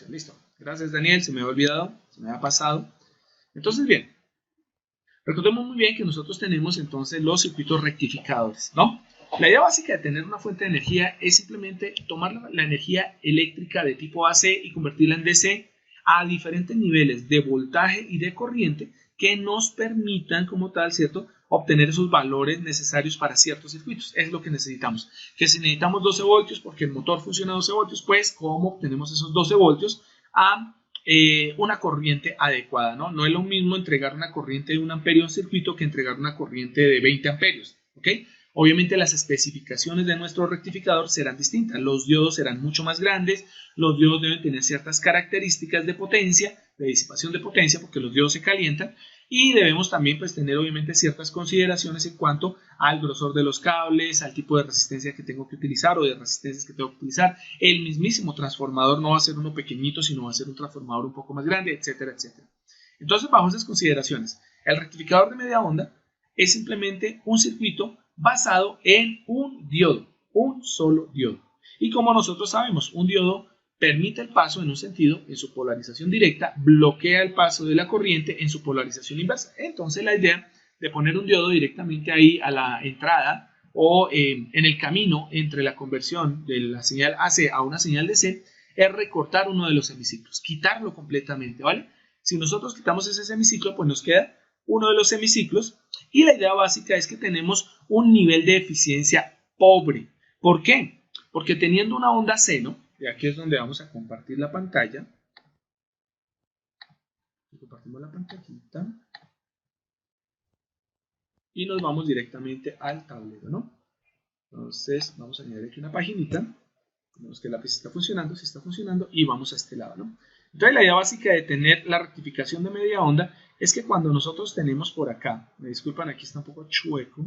Listo. Gracias, Daniel. Se me había olvidado, se me había pasado. Entonces, bien, recordemos muy bien que nosotros tenemos entonces los circuitos rectificadores, ¿no? La idea básica de tener una fuente de energía es simplemente tomar la energía eléctrica de tipo AC y convertirla en DC a diferentes niveles de voltaje y de corriente que nos permitan como tal, ¿cierto?, obtener esos valores necesarios para ciertos circuitos. Es lo que necesitamos. Que si necesitamos 12 voltios porque el motor funciona a 12 voltios, pues ¿cómo obtenemos esos 12 voltios a una corriente adecuada? No es lo mismo entregar una corriente de 1 amperio a un circuito que entregar una corriente de 20 amperios. ¿Ok? Obviamente las especificaciones de nuestro rectificador serán distintas. Los diodos serán mucho más grandes, los diodos deben tener ciertas características de potencia, de disipación de potencia, porque los diodos se calientan, y debemos también pues tener obviamente ciertas consideraciones en cuanto al grosor de los cables, al tipo de resistencia que tengo que utilizar o de resistencias que tengo que utilizar. El mismísimo transformador no va a ser uno pequeñito, sino va a ser un transformador un poco más grande, etcétera, etcétera. Entonces, bajo esas consideraciones, el rectificador de media onda es simplemente un circuito basado en un diodo, un solo diodo. Y como nosotros sabemos, un diodo permite el paso en un sentido en su polarización directa, bloquea el paso de la corriente en su polarización inversa. Entonces la idea de poner un diodo directamente ahí a la entrada o en el camino entre la conversión de la señal AC a una señal DC es recortar uno de los semiciclos, quitarlo completamente, ¿vale? Si nosotros quitamos ese semiciclo, pues nos queda uno de los semiciclos, y la idea básica es que tenemos un nivel de eficiencia pobre. ¿Por qué? Porque teniendo una onda seno, y aquí es donde vamos a compartir la pantalla, compartimos la pantallita y nos vamos directamente al tablero, ¿no? Entonces vamos a añadir aquí una paginita, vemos que el lápiz está funcionando, sí está funcionando, y vamos a este lado, ¿no? Entonces la idea básica de tener la rectificación de media onda es que cuando nosotros tenemos por acá, me disculpan, aquí está un poco chueco,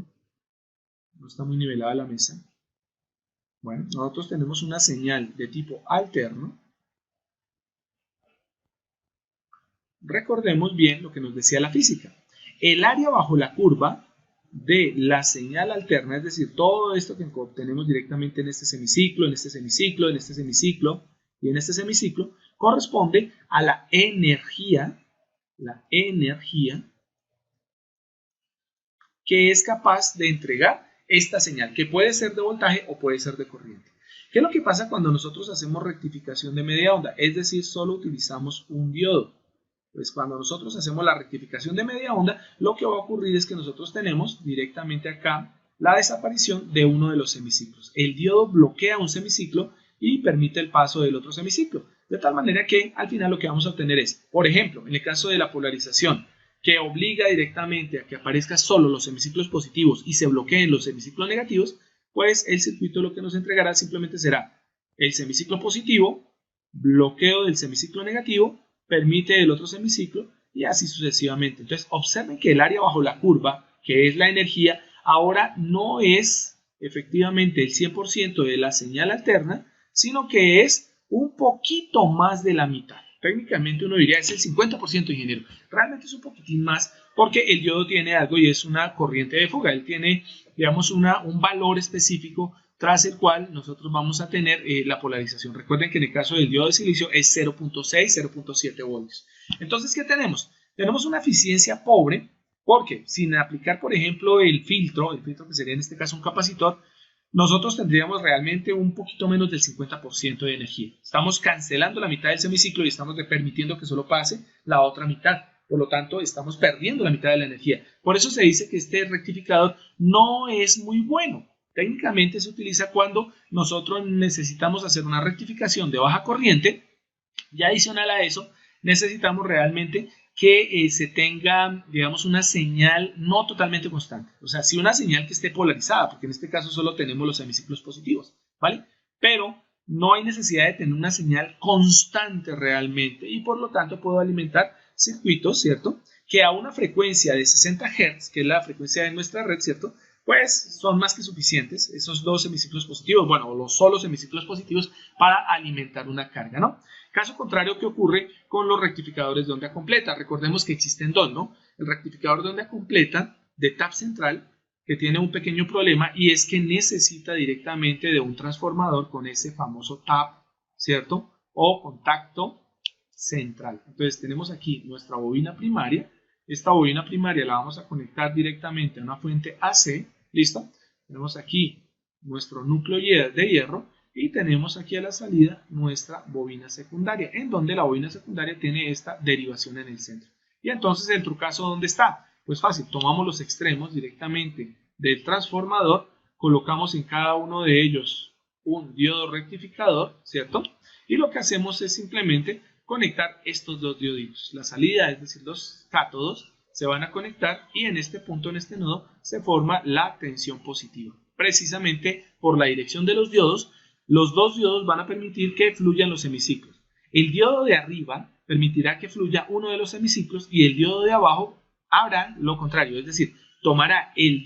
no está muy nivelada la mesa. Bueno, nosotros tenemos una señal de tipo alterno. Recordemos bien lo que nos decía la física. El área bajo la curva de la señal alterna, es decir, todo esto que obtenemos directamente en este semiciclo, en este semiciclo, en este semiciclo y en este semiciclo, corresponde a la energía que es capaz de entregar esta señal, que puede ser de voltaje o puede ser de corriente. ¿Qué es lo que pasa cuando nosotros hacemos rectificación de media onda? Es decir, solo utilizamos un diodo. Pues cuando nosotros hacemos la rectificación de media onda, lo que va a ocurrir es que nosotros tenemos directamente acá la desaparición de uno de los semiciclos. El diodo bloquea un semiciclo y permite el paso del otro semiciclo. De tal manera que al final lo que vamos a obtener es, por ejemplo, en el caso de la polarización, que obliga directamente a que aparezcan solo los semiciclos positivos y se bloqueen los semiciclos negativos, pues el circuito lo que nos entregará simplemente será el semiciclo positivo, bloqueo del semiciclo negativo, permite el otro semiciclo y así sucesivamente. Entonces observen que el área bajo la curva, que es la energía, ahora no es efectivamente el 100% de la señal alterna, sino que es un poquito más de la mitad. Técnicamente uno diría es el 50%, ingeniero. Realmente es un poquitín más porque el diodo tiene algo y es una corriente de fuga. Él tiene, digamos, un valor específico tras el cual nosotros vamos a tener la polarización. Recuerden que en el caso del diodo de silicio es 0.6, 0.7 voltios. Entonces, ¿qué tenemos? Tenemos una eficiencia pobre porque sin aplicar, por ejemplo, el filtro que sería en este caso un capacitor, nosotros tendríamos realmente un poquito menos del 50% de energía. Estamos cancelando la mitad del semiciclo y estamos permitiendo que solo pase la otra mitad. Por lo tanto, estamos perdiendo la mitad de la energía. Por eso se dice que este rectificador no es muy bueno. Técnicamente se utiliza cuando nosotros necesitamos hacer una rectificación de baja corriente y adicional a eso necesitamos realmente que se tenga, digamos, una señal no totalmente constante. O sea, sí una señal que esté polarizada, porque en este caso solo tenemos los semiciclos positivos, ¿vale? Pero no hay necesidad de tener una señal constante realmente y por lo tanto puedo alimentar circuitos, ¿cierto? Que a una frecuencia de 60 Hz, que es la frecuencia de nuestra red, ¿cierto? Pues son más que suficientes esos dos semiciclos positivos, bueno, o los solos semiciclos positivos para alimentar una carga, ¿no? Caso contrario, ¿qué ocurre con los rectificadores de onda completa? Recordemos que existen dos, ¿no? El rectificador de onda completa de tap central, que tiene un pequeño problema y es que necesita directamente de un transformador con ese famoso tap, ¿cierto? o contacto central. Entonces tenemos aquí nuestra bobina primaria. Esta bobina primaria la vamos a conectar directamente a una fuente AC. ¿Listo? Tenemos aquí nuestro núcleo de hierro y tenemos aquí a la salida nuestra bobina secundaria, en donde la bobina secundaria tiene esta derivación en el centro. Y entonces el trucazo, ¿dónde está? Pues fácil, tomamos los extremos directamente del transformador, colocamos en cada uno de ellos un diodo rectificador, ¿cierto? Y lo que hacemos es simplemente conectar estos dos dioditos. La salida, es decir, los cátodos, se van a conectar y en este punto, en este nodo, se forma la tensión positiva. Precisamente por la dirección de los diodos, los dos diodos van a permitir que fluyan los semiciclos. El diodo de arriba permitirá que fluya uno de los semiciclos y el diodo de abajo hará lo contrario, es decir, tomará el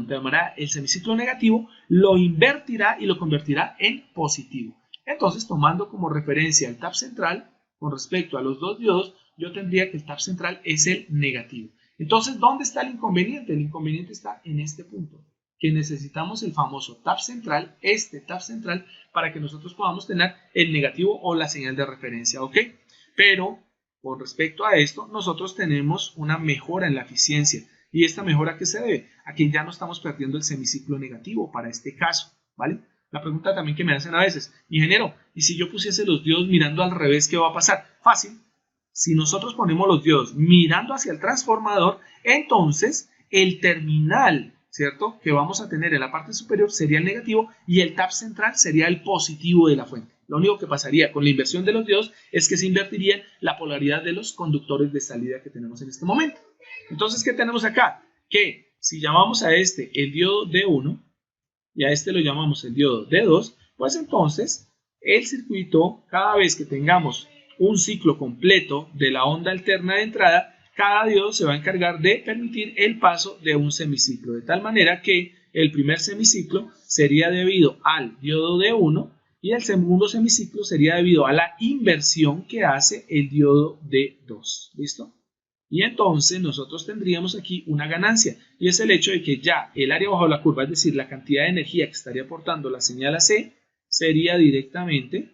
tomará el semiciclo negativo, lo invertirá y lo convertirá en positivo. Entonces, tomando como referencia el tap central con respecto a los dos diodos, yo tendría que el tap central es el negativo. Entonces, ¿dónde está el inconveniente? El inconveniente está en este punto, que necesitamos el famoso tap central, este tap central, para que nosotros podamos tener el negativo o la señal de referencia, ¿ok? Pero, con respecto a esto, nosotros tenemos una mejora en la eficiencia. ¿Y esta mejora a qué se debe? A que ya no estamos perdiendo el semiciclo negativo para este caso, ¿vale? La pregunta también que me hacen a veces, ingeniero, ¿y si yo pusiese los diodos mirando al revés, qué va a pasar? Fácil. Si nosotros ponemos los diodos mirando hacia el transformador, entonces el terminal, ¿cierto?, que vamos a tener en la parte superior sería el negativo y el tap central sería el positivo de la fuente. Lo único que pasaría con la inversión de los diodos es que se invertiría la polaridad de los conductores de salida que tenemos en este momento. Entonces, ¿qué tenemos acá? Que si llamamos a este el diodo D1 y a este lo llamamos el diodo D2, pues entonces el circuito, cada vez que tengamos un ciclo completo de la onda alterna de entrada, cada diodo se va a encargar de permitir el paso de un semiciclo, de tal manera que el primer semiciclo sería debido al diodo D1 y el segundo semiciclo sería debido a la inversión que hace el diodo D2. ¿Listo? Y entonces nosotros tendríamos aquí una ganancia, y es el hecho de que ya el área bajo la curva, es decir, la cantidad de energía que estaría aportando la señal AC, sería directamente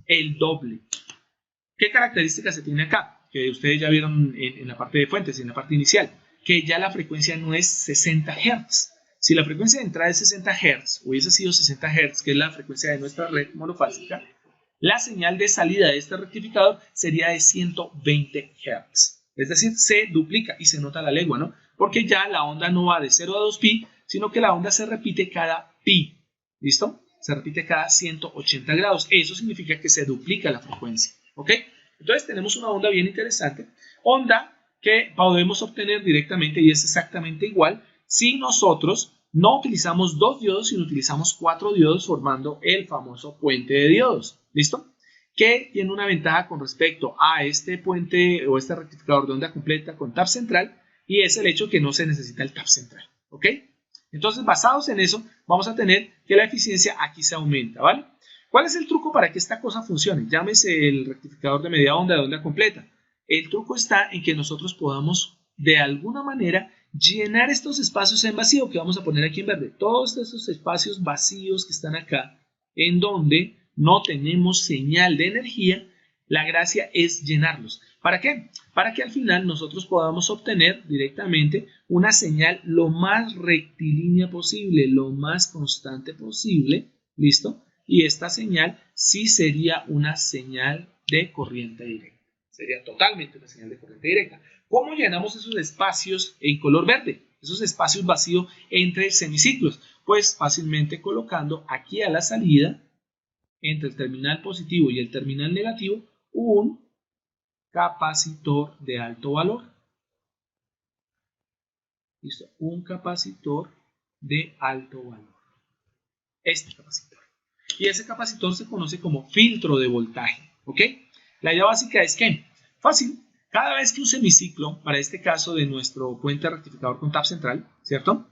el doble. ¿Qué características se tiene acá? Que ustedes ya vieron en la parte de fuentes, en la parte inicial, que ya la frecuencia no es 60 Hz. Si la frecuencia de entrada es 60 Hz, hubiese sido 60 Hz, que es la frecuencia de nuestra red monofásica, la señal de salida de este rectificador sería de 120 Hz. Es decir, se duplica y se nota la legua, ¿no? Porque ya la onda no va de 0 a 2pi, sino que la onda se repite cada pi. ¿Listo? Se repite cada 180 grados. Eso significa que se duplica la frecuencia. ¿Ok? Entonces tenemos una onda bien interesante. Onda que podemos obtener directamente y es exactamente igual si nosotros no utilizamos dos diodos, sino utilizamos 4 diodos formando el famoso puente de diodos. ¿Listo? Que tiene una ventaja con respecto a este puente o este rectificador de onda completa con tap central, y es el hecho que no se necesita el tap central, ¿ok? Entonces, basados en eso, vamos a tener que la eficiencia aquí se aumenta, ¿vale? ¿Cuál es el truco para que esta cosa funcione? Llámese el rectificador de media onda de onda completa. El truco está en que nosotros podamos, de alguna manera, llenar estos espacios en vacío que vamos a poner aquí en verde. Todos esos espacios vacíos que están acá, en donde no tenemos señal de energía, la gracia es llenarlos. ¿Para qué? Para que al final nosotros podamos obtener directamente una señal lo más rectilínea posible, lo más constante posible, ¿listo? Y esta señal sí sería una señal de corriente directa. Sería totalmente una señal de corriente directa. ¿Cómo llenamos esos espacios en color verde? Esos espacios vacíos entre semiciclos. Pues fácilmente colocando aquí a la salida, entre el terminal positivo y el terminal negativo, un capacitor de alto valor. ¿Listo? Un capacitor de alto valor. Este capacitor. Y ese capacitor se conoce como filtro de voltaje. ¿Ok? La idea básica es que, fácil, cada vez que un semiciclo, para este caso de nuestro puente rectificador con tap central, ¿cierto?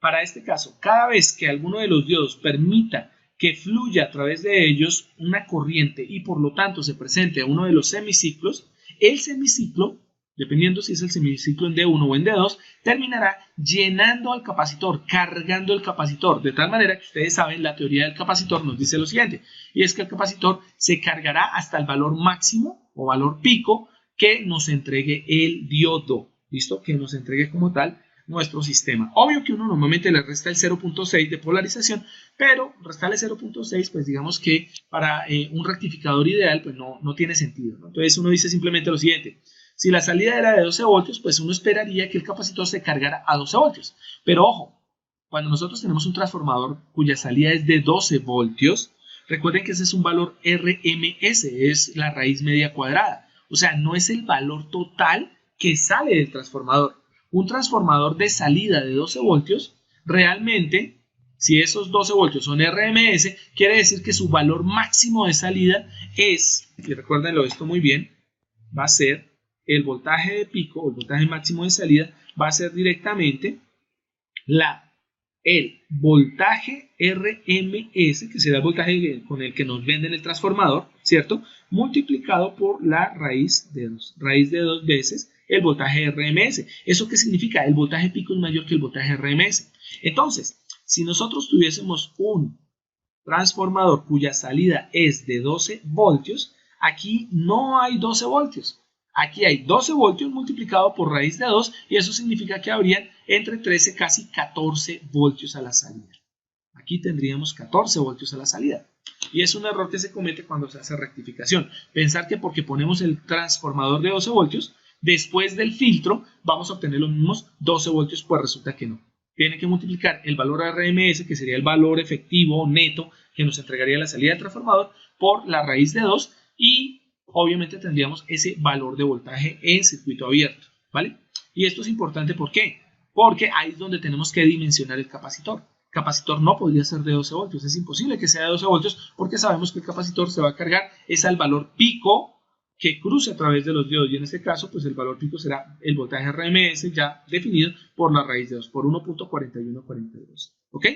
Para este caso, cada vez que alguno de los diodos permita que fluya a través de ellos una corriente y por lo tanto se presente a uno de los semiciclos, el semiciclo dependiendo si es el semiciclo en D1 o en D2, terminará llenando al capacitor, cargando el capacitor, de tal manera que ustedes saben, la teoría del capacitor nos dice lo siguiente, y es que el capacitor se cargará hasta el valor máximo o valor pico que nos entregue el diodo, ¿listo? Que nos entregue como tal nuestro sistema. Obvio que uno normalmente le resta el 0.6 de polarización, pero restarle 0.6, pues digamos que para un rectificador ideal, pues no tiene sentido, ¿no? Entonces uno dice simplemente lo siguiente, si la salida era de 12 voltios, pues uno esperaría que el capacitor se cargara a 12 voltios. Pero ojo, cuando nosotros tenemos un transformador cuya salida es de 12 voltios, recuerden que ese es un valor RMS, es la raíz media cuadrada. O sea, no es el valor total que sale del transformador. Un transformador de salida de 12 voltios, realmente, si esos 12 voltios son RMS, quiere decir que su valor máximo de salida es, y recuérdenlo esto muy bien, va a ser el voltaje de pico o el voltaje máximo de salida va a ser directamente el voltaje RMS, que será el voltaje con el que nos venden el transformador, ¿cierto? Multiplicado por la raíz de 2 veces el voltaje RMS. ¿Eso qué significa? El voltaje pico es mayor que el voltaje RMS. Entonces, si nosotros tuviésemos un transformador cuya salida es de 12 voltios, aquí no hay 12 voltios. Aquí hay 12 voltios multiplicado por raíz de 2 y eso significa que habrían entre 13, casi 14 voltios a la salida. Aquí tendríamos 14 voltios a la salida. Y es un error que se comete cuando se hace rectificación. Pensar que porque ponemos el transformador de 12 voltios, después del filtro vamos a obtener los mismos 12 voltios, pues resulta que no. Tiene que multiplicar el valor RMS, que sería el valor efectivo neto que nos entregaría la salida del transformador, por la raíz de 2 y obviamente tendríamos ese valor de voltaje en circuito abierto, ¿vale? Y esto es importante, ¿por qué? Porque ahí es donde tenemos que dimensionar el capacitor. El capacitor no podría ser de 12 voltios, es imposible que sea de 12 voltios porque sabemos que el capacitor se va a cargar es al valor pico que cruce a través de los diodos y en este caso pues el valor pico será el voltaje RMS ya definido por la raíz de 2, por 1.4142, ¿ok?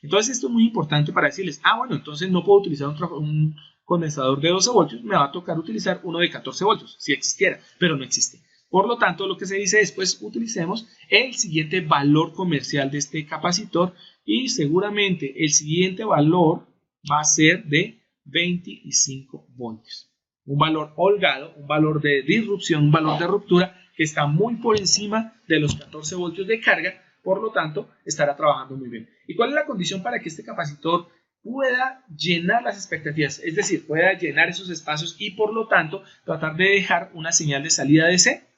Entonces esto es muy importante para decirles, bueno, entonces no puedo utilizar un condensador de 12 voltios, me va a tocar utilizar uno de 14 voltios, si existiera, pero no existe. Por lo tanto, lo que se dice es, pues utilicemos el siguiente valor comercial de este capacitor y seguramente el siguiente valor va a ser de 25 voltios. Un valor holgado, un valor de disrupción, un valor de ruptura que está muy por encima de los 14 voltios de carga, por lo tanto, estará trabajando muy bien. ¿Y cuál es la condición para que este capacitor pueda llenar las expectativas? Es decir, pueda llenar esos espacios y por lo tanto tratar de dejar una señal de salida DC.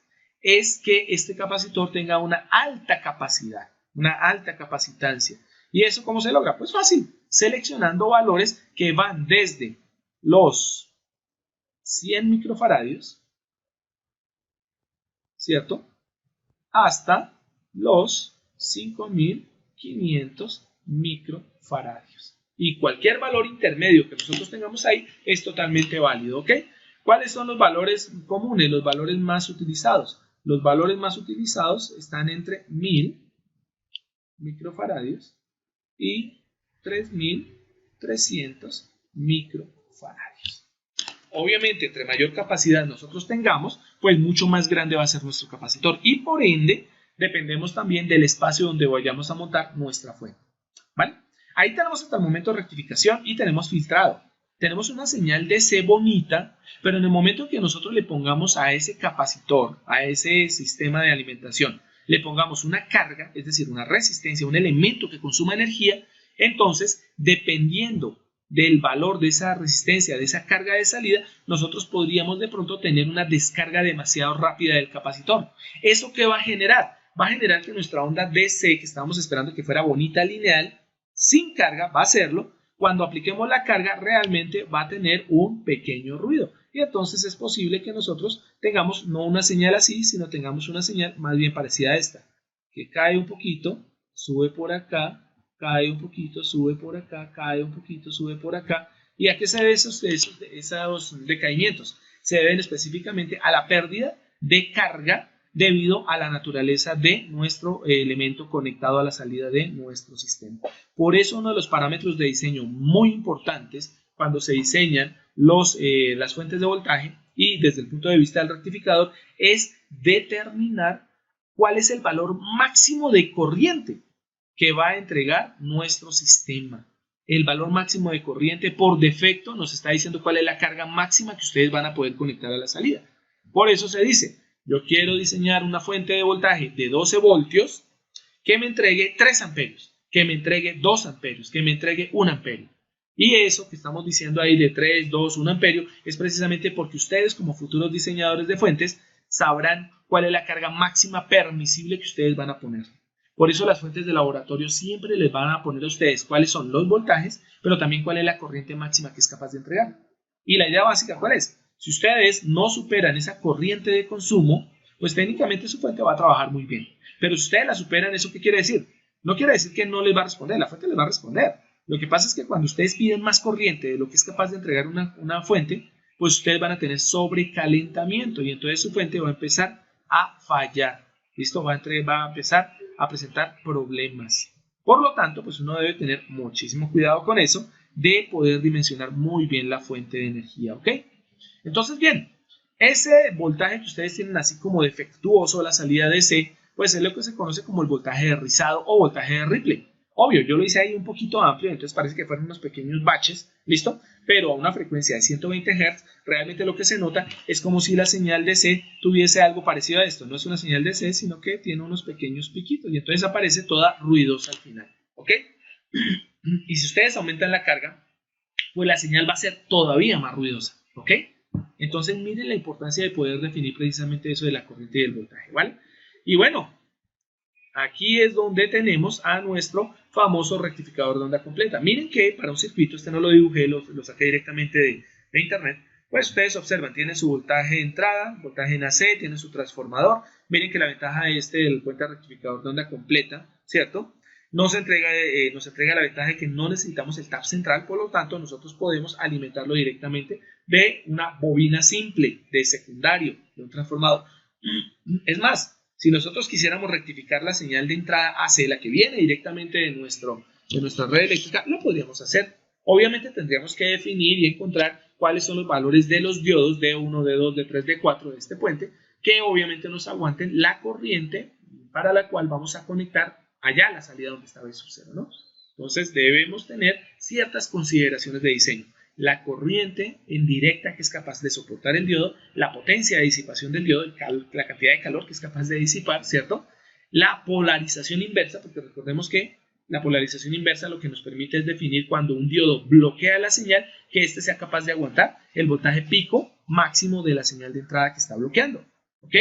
Es que este capacitor tenga una alta capacidad, una alta capacitancia. ¿Y eso cómo se logra? Pues fácil, seleccionando valores que van desde los 100 microfaradios, ¿cierto? Hasta los 5500 microfaradios. Y cualquier valor intermedio que nosotros tengamos ahí es totalmente válido, ¿ok? ¿Cuáles son los valores comunes, los valores más utilizados? Los valores más utilizados están entre 1000 microfaradios y 3300 microfaradios. Obviamente, entre mayor capacidad nosotros tengamos, pues mucho más grande va a ser nuestro capacitor y por ende dependemos también del espacio donde vayamos a montar nuestra fuente, ¿vale? Ahí tenemos hasta el momento rectificación y tenemos filtrado. Tenemos una señal DC bonita, pero en el momento que nosotros le pongamos a ese capacitor, a ese sistema de alimentación, le pongamos una carga, es decir, una resistencia, un elemento que consuma energía, entonces, dependiendo del valor de esa resistencia, de esa carga de salida, nosotros podríamos de pronto tener una descarga demasiado rápida del capacitor. ¿Eso qué va a generar? Va a generar que nuestra onda DC, que estábamos esperando que fuera bonita, lineal, sin carga, va a hacerlo. Cuando apliquemos la carga, realmente va a tener un pequeño ruido. Y entonces es posible que nosotros tengamos no una señal así, sino tengamos una señal más bien parecida a esta, que cae un poquito, sube por acá, cae un poquito, sube por acá, cae un poquito, sube por acá. ¿Y a qué se deben esos decaimientos? Se deben específicamente a la pérdida de carga debido a la naturaleza de nuestro elemento conectado a la salida de nuestro sistema. Por eso uno de los parámetros de diseño muy importantes cuando se diseñan las fuentes de voltaje y desde el punto de vista del rectificador es determinar cuál es el valor máximo de corriente que va a entregar nuestro sistema. El valor máximo de corriente por defecto nos está diciendo cuál es la carga máxima que ustedes van a poder conectar a la salida. Por eso se dice, yo quiero diseñar una fuente de voltaje de 12 voltios que me entregue 3 amperios, que me entregue 2 amperios, que me entregue 1 amperio. Y eso que estamos diciendo ahí de 3, 2, 1 amperio es precisamente porque ustedes como futuros diseñadores de fuentes sabrán cuál es la carga máxima permisible que ustedes van a poner. Por eso las fuentes de laboratorio siempre les van a poner a ustedes cuáles son los voltajes, pero también cuál es la corriente máxima que es capaz de entregar. Y la idea básica, ¿cuál es? Si ustedes no superan esa corriente de consumo, pues técnicamente su fuente va a trabajar muy bien. Pero si ustedes la superan, ¿eso qué quiere decir? No quiere decir que no les va a responder, la fuente les va a responder. Lo que pasa es que cuando ustedes piden más corriente de lo que es capaz de entregar una fuente, pues ustedes van a tener sobrecalentamiento y entonces su fuente va a empezar a fallar. ¿Listo? Va a empezar a presentar problemas. Por lo tanto, pues uno debe tener muchísimo cuidado con eso de poder dimensionar muy bien la fuente de energía, ¿ok? Entonces, bien, ese voltaje que ustedes tienen así como defectuoso, la salida DC, pues es lo que se conoce como el voltaje de rizado o voltaje de Ripley. Obvio, yo lo hice ahí un poquito amplio, entonces parece que fueron unos pequeños baches, ¿listo? Pero a una frecuencia de 120 Hz, realmente lo que se nota es como si la señal DC tuviese algo parecido a esto. No es una señal DC, sino que tiene unos pequeños piquitos y entonces aparece toda ruidosa al final, ¿ok? Y si ustedes aumentan la carga, pues la señal va a ser todavía más ruidosa, ¿ok? Entonces miren la importancia de poder definir precisamente eso de la corriente y del voltaje, ¿vale? Y bueno, aquí es donde tenemos a nuestro famoso rectificador de onda completa. Miren que para un circuito, este no lo dibujé, lo saqué directamente de internet, pues ustedes observan, tiene su voltaje de entrada, voltaje en AC, tiene su transformador. Miren que la ventaja de del puente rectificador de onda completa, ¿cierto? Nos entrega la ventaja de que no necesitamos el tap central, por lo tanto nosotros podemos alimentarlo directamente de una bobina simple, de secundario, de un transformador. Es más, si nosotros quisiéramos rectificar la señal de entrada AC, la que viene directamente de nuestra red eléctrica, lo podríamos hacer. Obviamente tendríamos que definir y encontrar cuáles son los valores de los diodos D1, D2, D3, D4 de este puente, que obviamente nos aguanten la corriente para la cual vamos a conectar allá la salida donde está B sub 0, ¿no? Entonces debemos tener ciertas consideraciones de diseño. La corriente en directa que es capaz de soportar el diodo, la potencia de disipación del diodo, la cantidad de calor que es capaz de disipar, ¿cierto? La polarización inversa, porque recordemos que la polarización inversa lo que nos permite es definir cuando un diodo bloquea la señal, que éste sea capaz de aguantar el voltaje pico máximo de la señal de entrada que está bloqueando, ¿ok?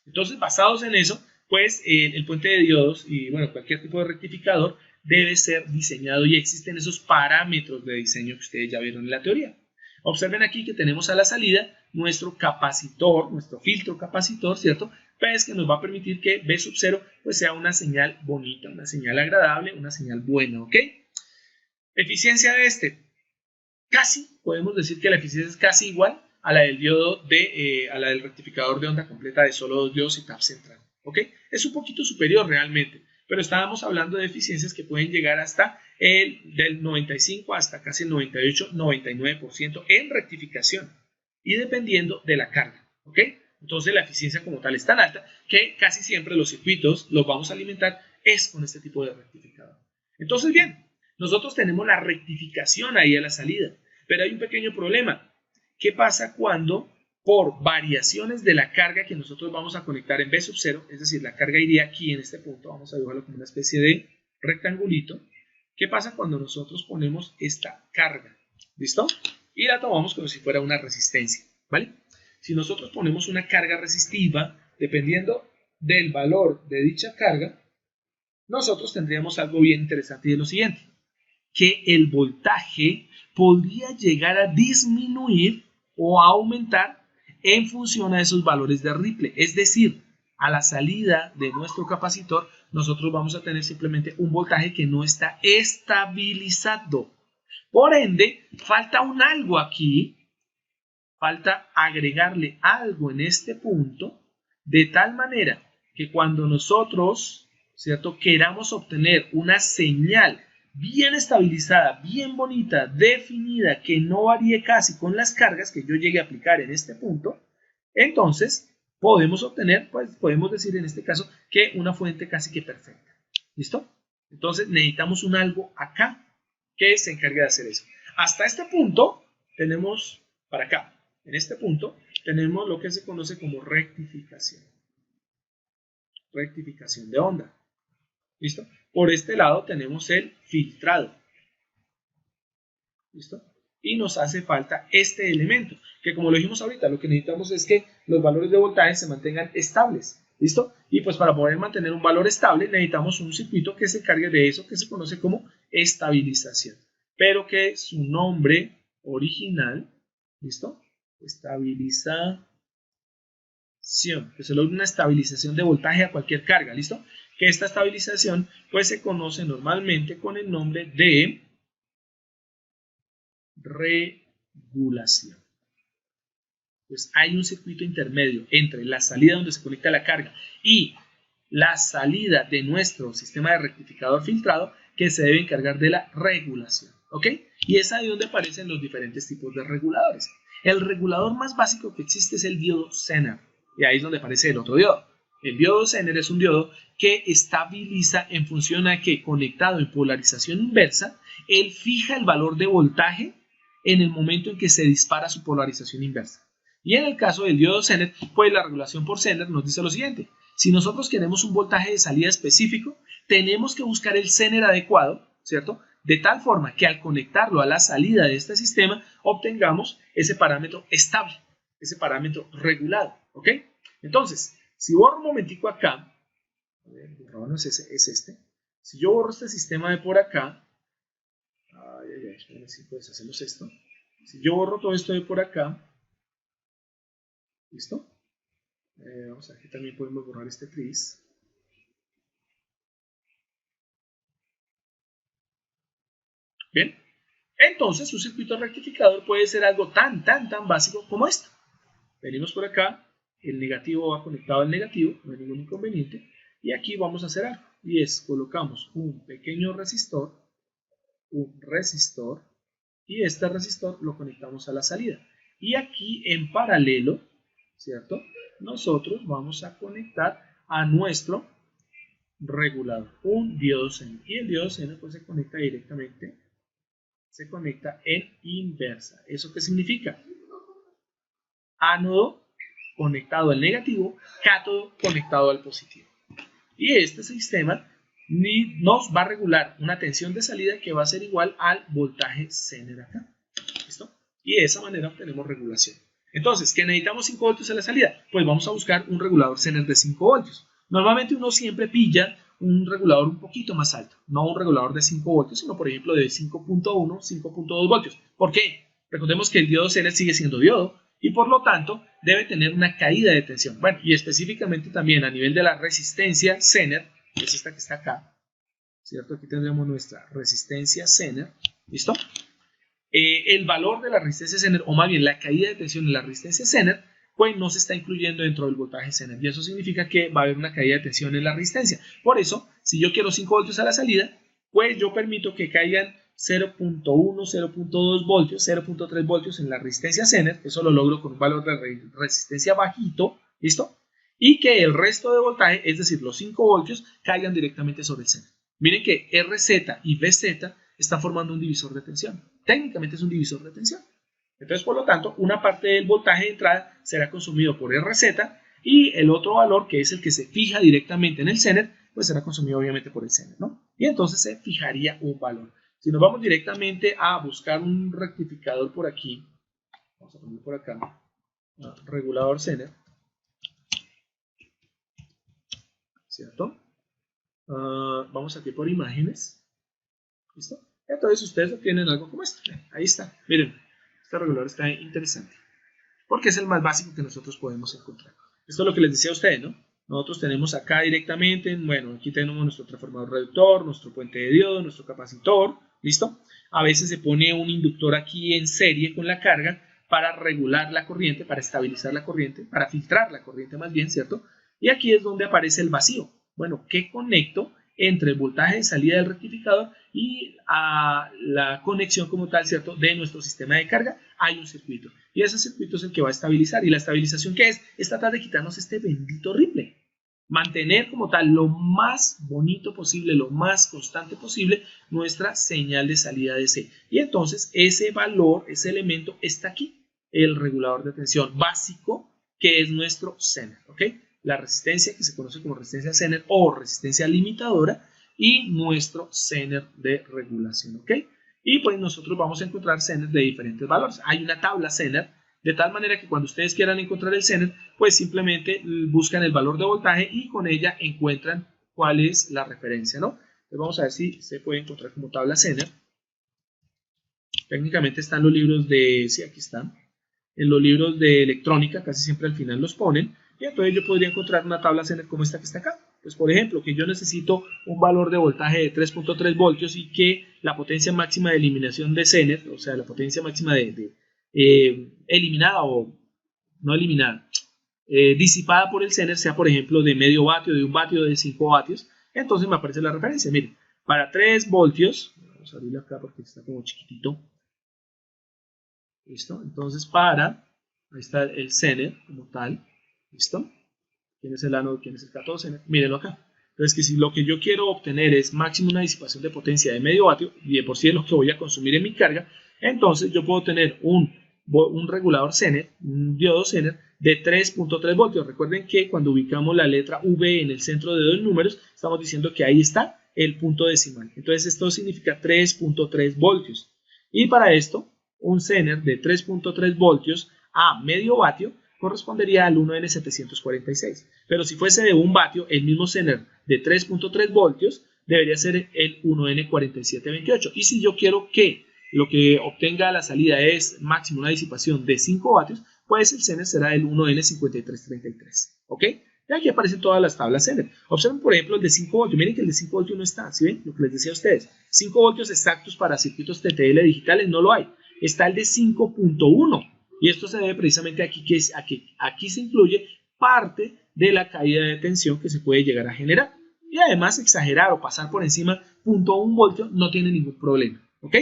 Entonces, basados en eso, pues el puente de diodos y bueno, cualquier tipo de rectificador debe ser diseñado y existen esos parámetros de diseño que ustedes ya vieron en la teoría. Observen aquí que tenemos a la salida nuestro capacitor, nuestro filtro capacitor, ¿cierto? Pues que nos va a permitir que B sub 0 pues sea una señal bonita, una señal agradable, una señal buena, ¿ok? Eficiencia de este. Casi, podemos decir que la eficiencia es casi igual a la del diodo a la del rectificador de onda completa de solo 2 diodos y tap central, ¿ok? Es un poquito superior realmente, pero estábamos hablando de eficiencias que pueden llegar hasta del 95 hasta casi el 98, 99% en rectificación y dependiendo de la carga, ¿ok? Entonces la eficiencia como tal es tan alta que casi siempre los circuitos los vamos a alimentar es con este tipo de rectificador. Entonces bien, nosotros tenemos la rectificación ahí a la salida, pero hay un pequeño problema. ¿Qué pasa cuando por variaciones de la carga que nosotros vamos a conectar en B sub 0, es decir, la carga iría aquí en este punto, vamos a dibujarlo como una especie de rectangulito? ¿Qué pasa cuando nosotros ponemos esta carga? ¿Listo? Y la tomamos como si fuera una resistencia, ¿vale? Si nosotros ponemos una carga resistiva, dependiendo del valor de dicha carga, nosotros tendríamos algo bien interesante y es lo siguiente, que el voltaje podría llegar a disminuir o a aumentar en función a esos valores de Ripley. Es decir, a la salida de nuestro capacitor, nosotros vamos a tener simplemente un voltaje que no está estabilizado. Por ende, falta un algo aquí, falta agregarle algo en este punto, de tal manera que cuando nosotros, ¿cierto?, queramos obtener una señal bien estabilizada, bien bonita, definida, que no varíe casi con las cargas que yo llegue a aplicar en este punto, entonces podemos obtener, pues podemos decir en este caso que una fuente casi que perfecta. ¿Listo? Entonces necesitamos un algo acá que se encargue de hacer eso. Hasta este punto tenemos, para acá, en este punto tenemos lo que se conoce como rectificación. Rectificación de onda. ¿Listo? Por este lado tenemos el filtrado. ¿Listo? Y nos hace falta este elemento, que como lo dijimos ahorita, lo que necesitamos es que los valores de voltaje se mantengan estables. ¿Listo? Y pues para poder mantener un valor estable necesitamos un circuito que se encargue de eso, que se conoce como estabilización. Pero que su nombre original, ¿listo? Estabilización, que se logra una estabilización de voltaje a cualquier carga, ¿listo? Que esta estabilización pues se conoce normalmente con el nombre de regulación. Pues hay un circuito intermedio entre la salida donde se conecta la carga y la salida de nuestro sistema de rectificador filtrado que se debe encargar de la regulación, ¿ok? Y es ahí donde aparecen los diferentes tipos de reguladores. El regulador más básico que existe es el diodo Zener, y ahí es donde aparece el otro diodo. El diodo Zener es un diodo que estabiliza en función a que, conectado en polarización inversa, él fija el valor de voltaje en el momento en que se dispara su polarización inversa. Y en el caso del diodo Zener, pues la regulación por Zener nos dice lo siguiente: si nosotros queremos un voltaje de salida específico, tenemos que buscar el Zener adecuado, ¿cierto? De tal forma que al conectarlo a la salida de este sistema, obtengamos ese parámetro estable, ese parámetro regulado, ¿ok? Entonces, si borro un momentico acá, a ver, no es este. Si yo borro este sistema de por acá, esperen si pues hacemos esto. Si yo borro todo esto de por acá, ¿listo? Vamos a ver que también podemos borrar este tris. Bien, entonces un circuito rectificador puede ser algo tan básico como esto. Venimos por acá, el negativo va conectado al negativo, no hay ningún inconveniente, y aquí vamos a hacer algo, y es colocamos un pequeño resistor, y este resistor lo conectamos a la salida. Y aquí en paralelo, ¿cierto? Nosotros vamos a conectar a nuestro regulador, un diodo Zener, y el diodo Zener pues se conecta directamente, se conecta en inversa. ¿Eso qué significa? Ánodo conectado al negativo, cátodo conectado al positivo. Y este sistema nos va a regular una tensión de salida que va a ser igual al voltaje Zener acá. ¿Listo? Y de esa manera obtenemos regulación. Entonces, ¿qué necesitamos 5 voltios a la salida? Pues vamos a buscar un regulador Zener de 5 voltios. Normalmente uno siempre pilla un regulador un poquito más alto, no un regulador de 5 voltios, sino por ejemplo de 5.1, 5.2 voltios. ¿Por qué? Recordemos que el diodo Zener sigue siendo diodo y por lo tanto debe tener una caída de tensión. Bueno, y específicamente también a nivel de la resistencia Zener, que es esta que está acá, ¿cierto? Aquí tendremos nuestra resistencia Zener, ¿listo? El valor de la resistencia Zener, o más bien la caída de tensión en la resistencia Zener, pues no se está incluyendo dentro del voltaje Zener, y eso significa que va a haber una caída de tensión en la resistencia. Por eso, si yo quiero 5 voltios a la salida, pues yo permito que caigan 0.1, 0.2 voltios, 0.3 voltios en la resistencia Zener, eso lo logro con un valor de resistencia bajito, ¿listo? Y que el resto de voltaje, es decir, los 5 voltios, caigan directamente sobre el Zener. Miren que RZ y VZ están formando un divisor de tensión. Técnicamente es un divisor de tensión. Entonces, por lo tanto, una parte del voltaje de entrada será consumido por RZ y el otro valor, que es el que se fija directamente en el Zener, pues será consumido obviamente por el Zener, ¿no? Y entonces se fijaría un valor. Si nos vamos directamente a buscar un rectificador por aquí, vamos a poner por acá, regulador Zener, ¿cierto? Vamos aquí por imágenes, ¿listo? Entonces ustedes obtienen algo como esto. Ahí está, miren, este regulador está interesante, porque es el más básico que nosotros podemos encontrar. Esto es lo que les decía a ustedes, ¿no? Nosotros tenemos acá directamente, bueno, aquí tenemos nuestro transformador reductor, nuestro puente de diodo, nuestro capacitor, ¿listo? A veces se pone un inductor aquí en serie con la carga para regular la corriente, para estabilizar la corriente, para filtrar la corriente más bien, ¿cierto? Y aquí es donde aparece el vacío. Bueno, ¿qué conecto entre el voltaje de salida del rectificador y la conexión como tal, ¿cierto?, de nuestro sistema de carga. Hay un circuito y ese circuito es el que va a estabilizar. ¿Y la estabilización qué es? Es tratar de quitarnos este bendito ripple. Mantener como tal lo más bonito posible, lo más constante posible nuestra señal de salida DC. Y entonces ese valor, ese elemento está aquí, el regulador de tensión básico, que es nuestro Zener, ¿ok? La resistencia que se conoce como resistencia Zener o resistencia limitadora y nuestro Zener de regulación, ¿ok? Y pues nosotros vamos a encontrar Zener de diferentes valores. Hay una tabla Zener, de tal manera que cuando ustedes quieran encontrar el Zener, pues simplemente buscan el valor de voltaje y con ella encuentran cuál es la referencia, ¿no? Entonces vamos a ver si se puede encontrar como tabla Zener. Técnicamente están los libros de, sí, aquí están, en los libros de electrónica, casi siempre al final los ponen, y entonces yo podría encontrar una tabla Zener como esta que está acá. Pues por ejemplo, que yo necesito un valor de voltaje de 3.3 voltios y que la potencia máxima de eliminación de Zener, o sea, la potencia máxima eliminada o no eliminada, disipada por el Zener sea, por ejemplo, de medio vatio, de 1 vatio, de 5 vatios, entonces me aparece la referencia. Miren, para 3 voltios, vamos a abrirlo acá porque está como chiquitito, ¿listo? Entonces ahí está el Zener como tal, ¿listo? ¿Quién es el ánodo? ¿Quién es el cátodo? Mírenlo acá. Entonces, que si lo que yo quiero obtener es máximo una disipación de potencia de medio vatio, y de por sí es lo que voy a consumir en mi carga, entonces yo puedo tener un regulador Zener, un diodo Zener, de 3.3 voltios. Recuerden que cuando ubicamos la letra V en el centro de dos números, estamos diciendo que ahí está el punto decimal. Entonces, esto significa 3.3 voltios. Y para esto, un Zener de 3.3 voltios a medio vatio correspondería al 1N746. Pero si fuese de 1 vatio, el mismo Zener de 3.3 voltios debería ser el 1N4728. Y si yo quiero que lo que obtenga a la salida es máximo una disipación de 5 vatios, pues el Zener será el 1N5333. ¿Ok? Y aquí aparecen todas las tablas Zener. Observen, por ejemplo, el de 5 voltios. Miren que el de 5 voltios no está. ¿Sí ven? Lo que les decía a ustedes. 5 voltios exactos para circuitos TTL digitales no lo hay. Está el de 5.1. Y esto se debe precisamente a que aquí se incluye parte de la caída de tensión que se puede llegar a generar. Y además exagerar o pasar por encima 0.1 voltio no tiene ningún problema. ¿Ok?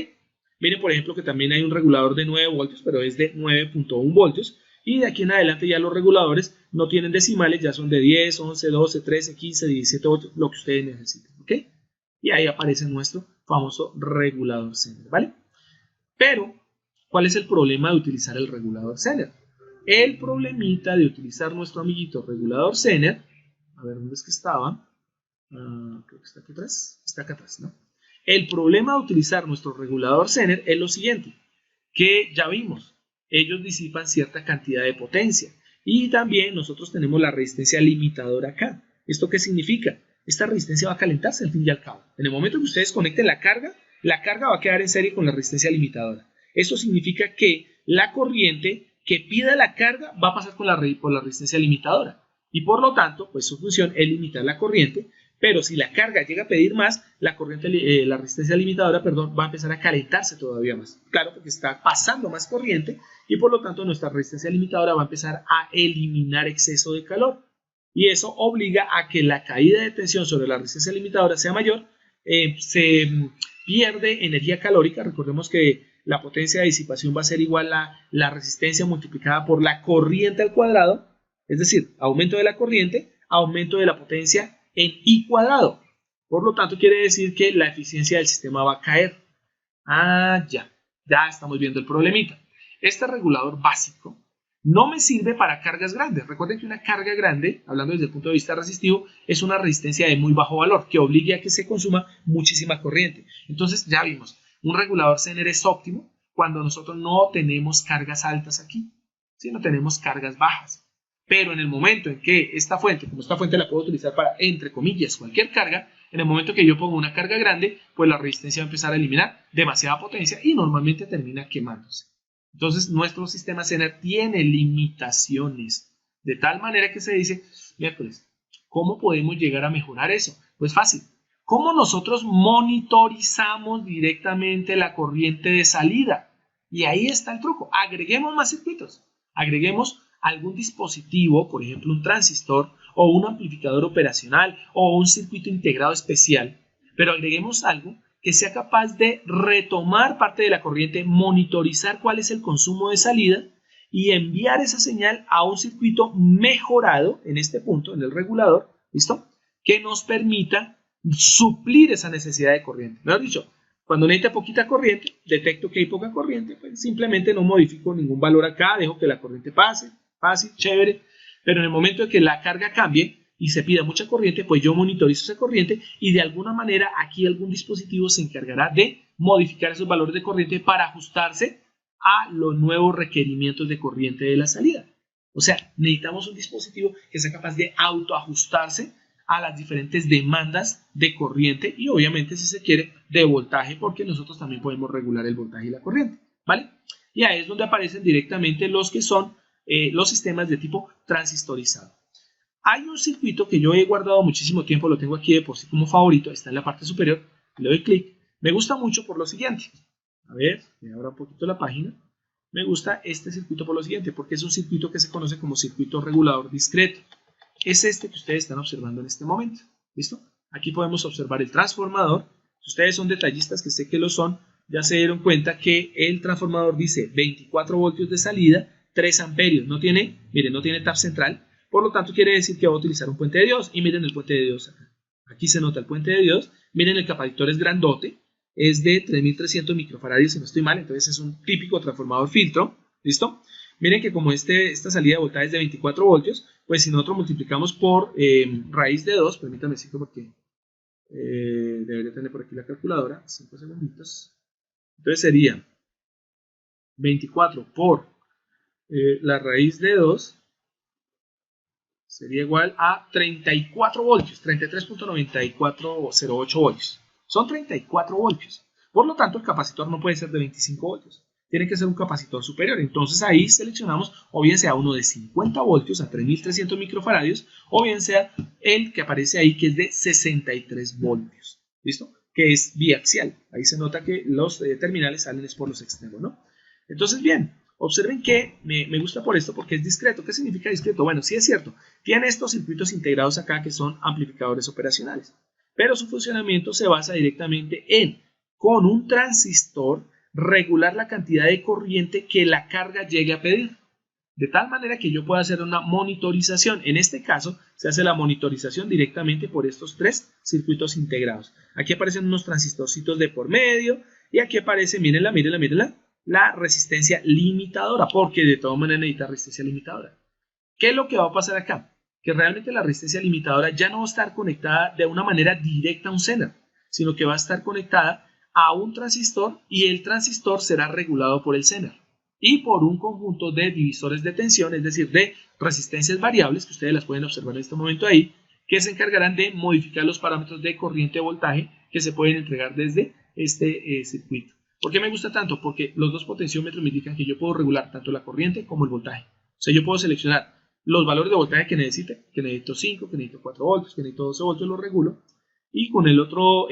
Miren, por ejemplo, que también hay un regulador de 9 voltios, pero es de 9.1 voltios. Y de aquí en adelante ya los reguladores no tienen decimales, ya son de 10, 11, 12, 13, 15, 17, 8, lo que ustedes necesiten. ¿Ok? Y ahí aparece nuestro famoso regulador Zener, ¿vale? Pero ¿cuál es el problema de utilizar el regulador Zener? El problemita de utilizar nuestro amiguito regulador Zener, a ver dónde es que estaba, creo que está aquí atrás, está acá atrás, ¿no? El problema de utilizar nuestro regulador Zener es lo siguiente, que ya vimos, ellos disipan cierta cantidad de potencia y también nosotros tenemos la resistencia limitadora acá. ¿Esto qué significa? Esta resistencia va a calentarse al fin y al cabo. En el momento que ustedes conecten la carga va a quedar en serie con la resistencia limitadora. Eso significa que la corriente que pida la carga va a pasar por la resistencia limitadora. Y por lo tanto, pues su función es limitar la corriente, pero si la carga llega a pedir más, la resistencia limitadora, va a empezar a calentarse todavía más. Claro, porque está pasando más corriente y por lo tanto nuestra resistencia limitadora va a empezar a eliminar exceso de calor. Y eso obliga a que la caída de tensión sobre la resistencia limitadora sea mayor, se pierde energía calórica. Recordemos que la potencia de disipación va a ser igual a la resistencia multiplicada por la corriente al cuadrado, es decir, aumento de la corriente, aumento de la potencia en I cuadrado. Por lo tanto, quiere decir que la eficiencia del sistema va a caer. Ya estamos viendo el problemita. Este regulador básico no me sirve para cargas grandes. Recuerden que una carga grande, hablando desde el punto de vista resistivo, es una resistencia de muy bajo valor que obliga a que se consuma muchísima corriente. Entonces, ya vimos, un regulador Zener es óptimo cuando nosotros no tenemos cargas altas aquí, ¿sí? No tenemos cargas bajas. Pero en el momento en que esta fuente, como esta fuente la puedo utilizar para, entre comillas, cualquier carga, en el momento que yo pongo una carga grande, pues la resistencia va a empezar a eliminar demasiada potencia y normalmente termina quemándose. Entonces, nuestro sistema Zener tiene limitaciones, de tal manera que se dice, miércoles, ¿cómo podemos llegar a mejorar eso? Pues fácil. ¿Cómo nosotros monitorizamos directamente la corriente de salida? Y ahí está el truco. Agreguemos más circuitos. Agreguemos algún dispositivo, por ejemplo un transistor o un amplificador operacional o un circuito integrado especial, pero agreguemos algo que sea capaz de retomar parte de la corriente, monitorizar cuál es el consumo de salida y enviar esa señal a un circuito mejorado en este punto, en el regulador, ¿listo? Que nos permita suplir esa necesidad de corriente. Mejor dicho, cuando necesita poquita corriente, detecto que hay poca corriente, pues simplemente no modifico ningún valor acá, dejo que la corriente pase, fácil, chévere, pero en el momento de que la carga cambie y se pida mucha corriente, pues yo monitorizo esa corriente y de alguna manera aquí algún dispositivo se encargará de modificar esos valores de corriente para ajustarse a los nuevos requerimientos de corriente de la salida. O sea, necesitamos un dispositivo que sea capaz de autoajustarse a las diferentes demandas de corriente y obviamente si se quiere de voltaje, porque nosotros también podemos regular el voltaje y la corriente, ¿vale? Y ahí es donde aparecen directamente los que son los sistemas de tipo transistorizado. Hay un circuito que yo he guardado muchísimo tiempo, lo tengo aquí de por sí como favorito, está en la parte superior, le doy clic, me gusta mucho por lo siguiente. A ver, me abra un poquito la página. Me gusta este circuito por lo siguiente, porque es un circuito que se conoce como circuito regulador discreto. Es este que ustedes están observando en este momento. ¿Listo? Aquí podemos observar el transformador. Si ustedes son detallistas, que sé que lo son, ya se dieron cuenta que el transformador dice 24 voltios de salida, 3 amperios. No tiene, miren, no tiene tap central. Por lo tanto, quiere decir que va a utilizar un puente de Dios. Y miren el puente de Dios acá. Aquí se nota el puente de Dios. Miren, el capacitor es grandote. Es de 3300 microfaradios, si no estoy mal, entonces es un típico transformador filtro, ¿listo? Miren que como esta salida de voltaje es de 24 voltios, pues si nosotros multiplicamos por raíz de 2, permítanme decirlo porque debería tener por aquí la calculadora, 5 segunditos, entonces sería 24 por la raíz de 2, sería igual a 34 voltios, 33.9408 voltios. Son 34 voltios. Por lo tanto, el capacitor no puede ser de 25 voltios. Tiene que ser un capacitor superior. Entonces ahí seleccionamos o bien sea uno de 50 voltios a 3300 microfaradios o bien sea el que aparece ahí que es de 63 voltios. ¿Listo? Que es biaxial. Ahí se nota que los terminales salen por los extremos, ¿no? Entonces, bien. Observen que me gusta por esto porque es discreto. ¿Qué significa discreto? Bueno, sí es cierto. Tiene estos circuitos integrados acá que son amplificadores operacionales. Pero su funcionamiento se basa directamente en, con un transistor, regular la cantidad de corriente que la carga llegue a pedir. De tal manera que yo pueda hacer una monitorización. En este caso, se hace la monitorización directamente por estos 3 circuitos integrados. Aquí aparecen unos transistorcitos de por medio. Y aquí aparece, mírenla, mírenla, mírenla, la resistencia limitadora, porque de todas maneras necesita resistencia limitadora. ¿Qué es lo que va a pasar acá? Que realmente la resistencia limitadora ya no va a estar conectada de una manera directa a un Zener, sino que va a estar conectada a un transistor y el transistor será regulado por el Zener y por un conjunto de divisores de tensión, es decir, de resistencias variables, que ustedes las pueden observar en este momento ahí, que se encargarán de modificar los parámetros de corriente y voltaje que se pueden entregar desde este circuito. ¿Por qué me gusta tanto? Porque los dos potenciómetros me indican que yo puedo regular tanto la corriente como el voltaje. O sea, yo puedo seleccionar los valores de voltaje que necesite, que necesito 5, que necesito 4 voltios, que necesito 12 voltios, los regulo. Y con el otro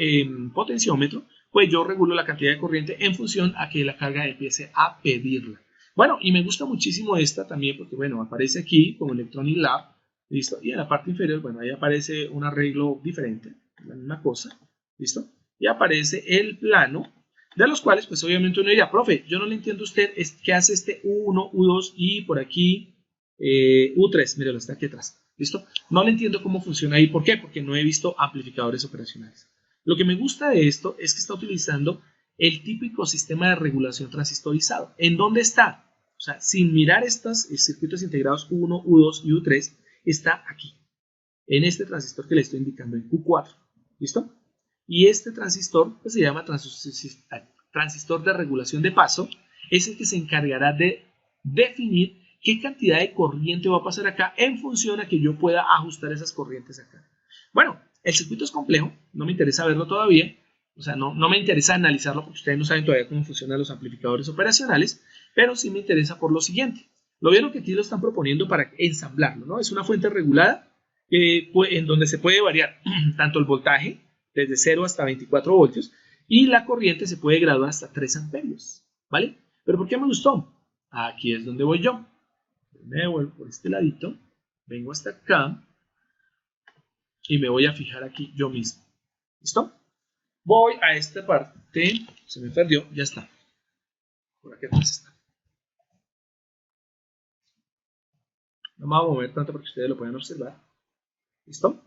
potenciómetro, pues yo regulo la cantidad de corriente en función a que la carga empiece a pedirla. Bueno, y me gusta muchísimo esta también porque, bueno, aparece aquí como Electronic Lab, ¿listo? Y en la parte inferior, bueno, ahí aparece un arreglo diferente, la misma cosa, ¿listo? Y aparece el plano, de los cuales, pues obviamente uno diría, profe, yo no le entiendo a usted qué hace este U1, U2 y por aquí U3, míralo, está aquí atrás, ¿listo? No le entiendo cómo funciona ahí, ¿por qué? Porque no he visto amplificadores operacionales. Lo que me gusta de esto es que está utilizando el típico sistema de regulación transistorizado. ¿En dónde está? O sea, sin mirar estos circuitos integrados U1, U2 y U3, está aquí, en este transistor que le estoy indicando, en Q4, ¿listo? Y este transistor, pues se llama transistor de regulación de paso, es el que se encargará de definir qué cantidad de corriente va a pasar acá en función a que yo pueda ajustar esas corrientes acá. Bueno, el circuito es complejo, no me interesa verlo todavía, o sea, no me interesa analizarlo porque ustedes no saben todavía cómo funcionan los amplificadores operacionales, pero sí me interesa por lo siguiente. Lo vieron que aquí lo están proponiendo para ensamblarlo, ¿no? Es una fuente regulada en donde se puede variar tanto el voltaje, desde 0 hasta 24 voltios, y la corriente se puede graduar hasta 3 amperios, ¿vale? ¿Pero por qué me gustó? Aquí es donde voy yo. Me devuelvo por este ladito, vengo hasta acá, y me voy a fijar aquí yo mismo. ¿Listo? Voy a esta parte, se me perdió, ya está. Por aquí atrás está. No me voy a mover tanto porque ustedes lo pueden observar. ¿Listo?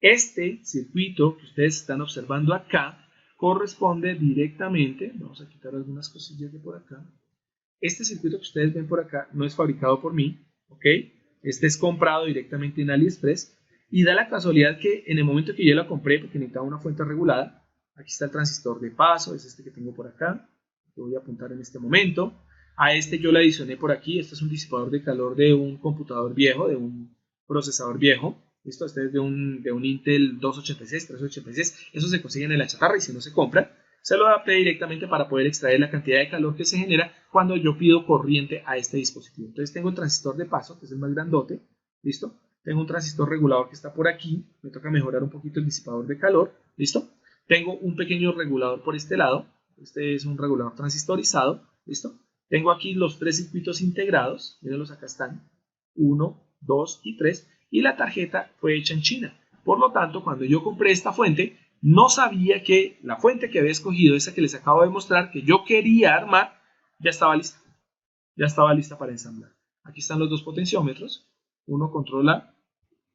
Este circuito que ustedes están observando acá corresponde directamente, vamos a quitar algunas cosillas de por acá. Este circuito que ustedes ven por acá no es fabricado por mí, ¿ok? Este es comprado directamente en AliExpress y da la casualidad que en el momento que yo la compré, porque necesitaba una fuente regulada, aquí está el transistor de paso, es este que tengo por acá, que voy a apuntar en este momento. A este yo le adicioné por aquí, este es un disipador de calor de un computador viejo, de un procesador viejo. ¿Listo? Este es de un Intel 286, 386, eso se consigue en la chatarra y si no se compra, se lo adapté directamente para poder extraer la cantidad de calor que se genera cuando yo pido corriente a este dispositivo. Entonces tengo el transistor de paso, que es el más grandote, ¿listo? Tengo un transistor regulador que está por aquí, me toca mejorar un poquito el disipador de calor, ¿listo? Tengo un pequeño regulador por este lado, este es un regulador transistorizado, ¿listo? Tengo aquí los 3 circuitos integrados, mírenlos acá están, 1, 2 y 3, y la tarjeta fue hecha en China. Por lo tanto, cuando yo compré esta fuente, no sabía que la fuente que había escogido, esa que les acabo de mostrar, que yo quería armar, ya estaba lista. Ya estaba lista para ensamblar. Aquí están los 2 potenciómetros. Uno controla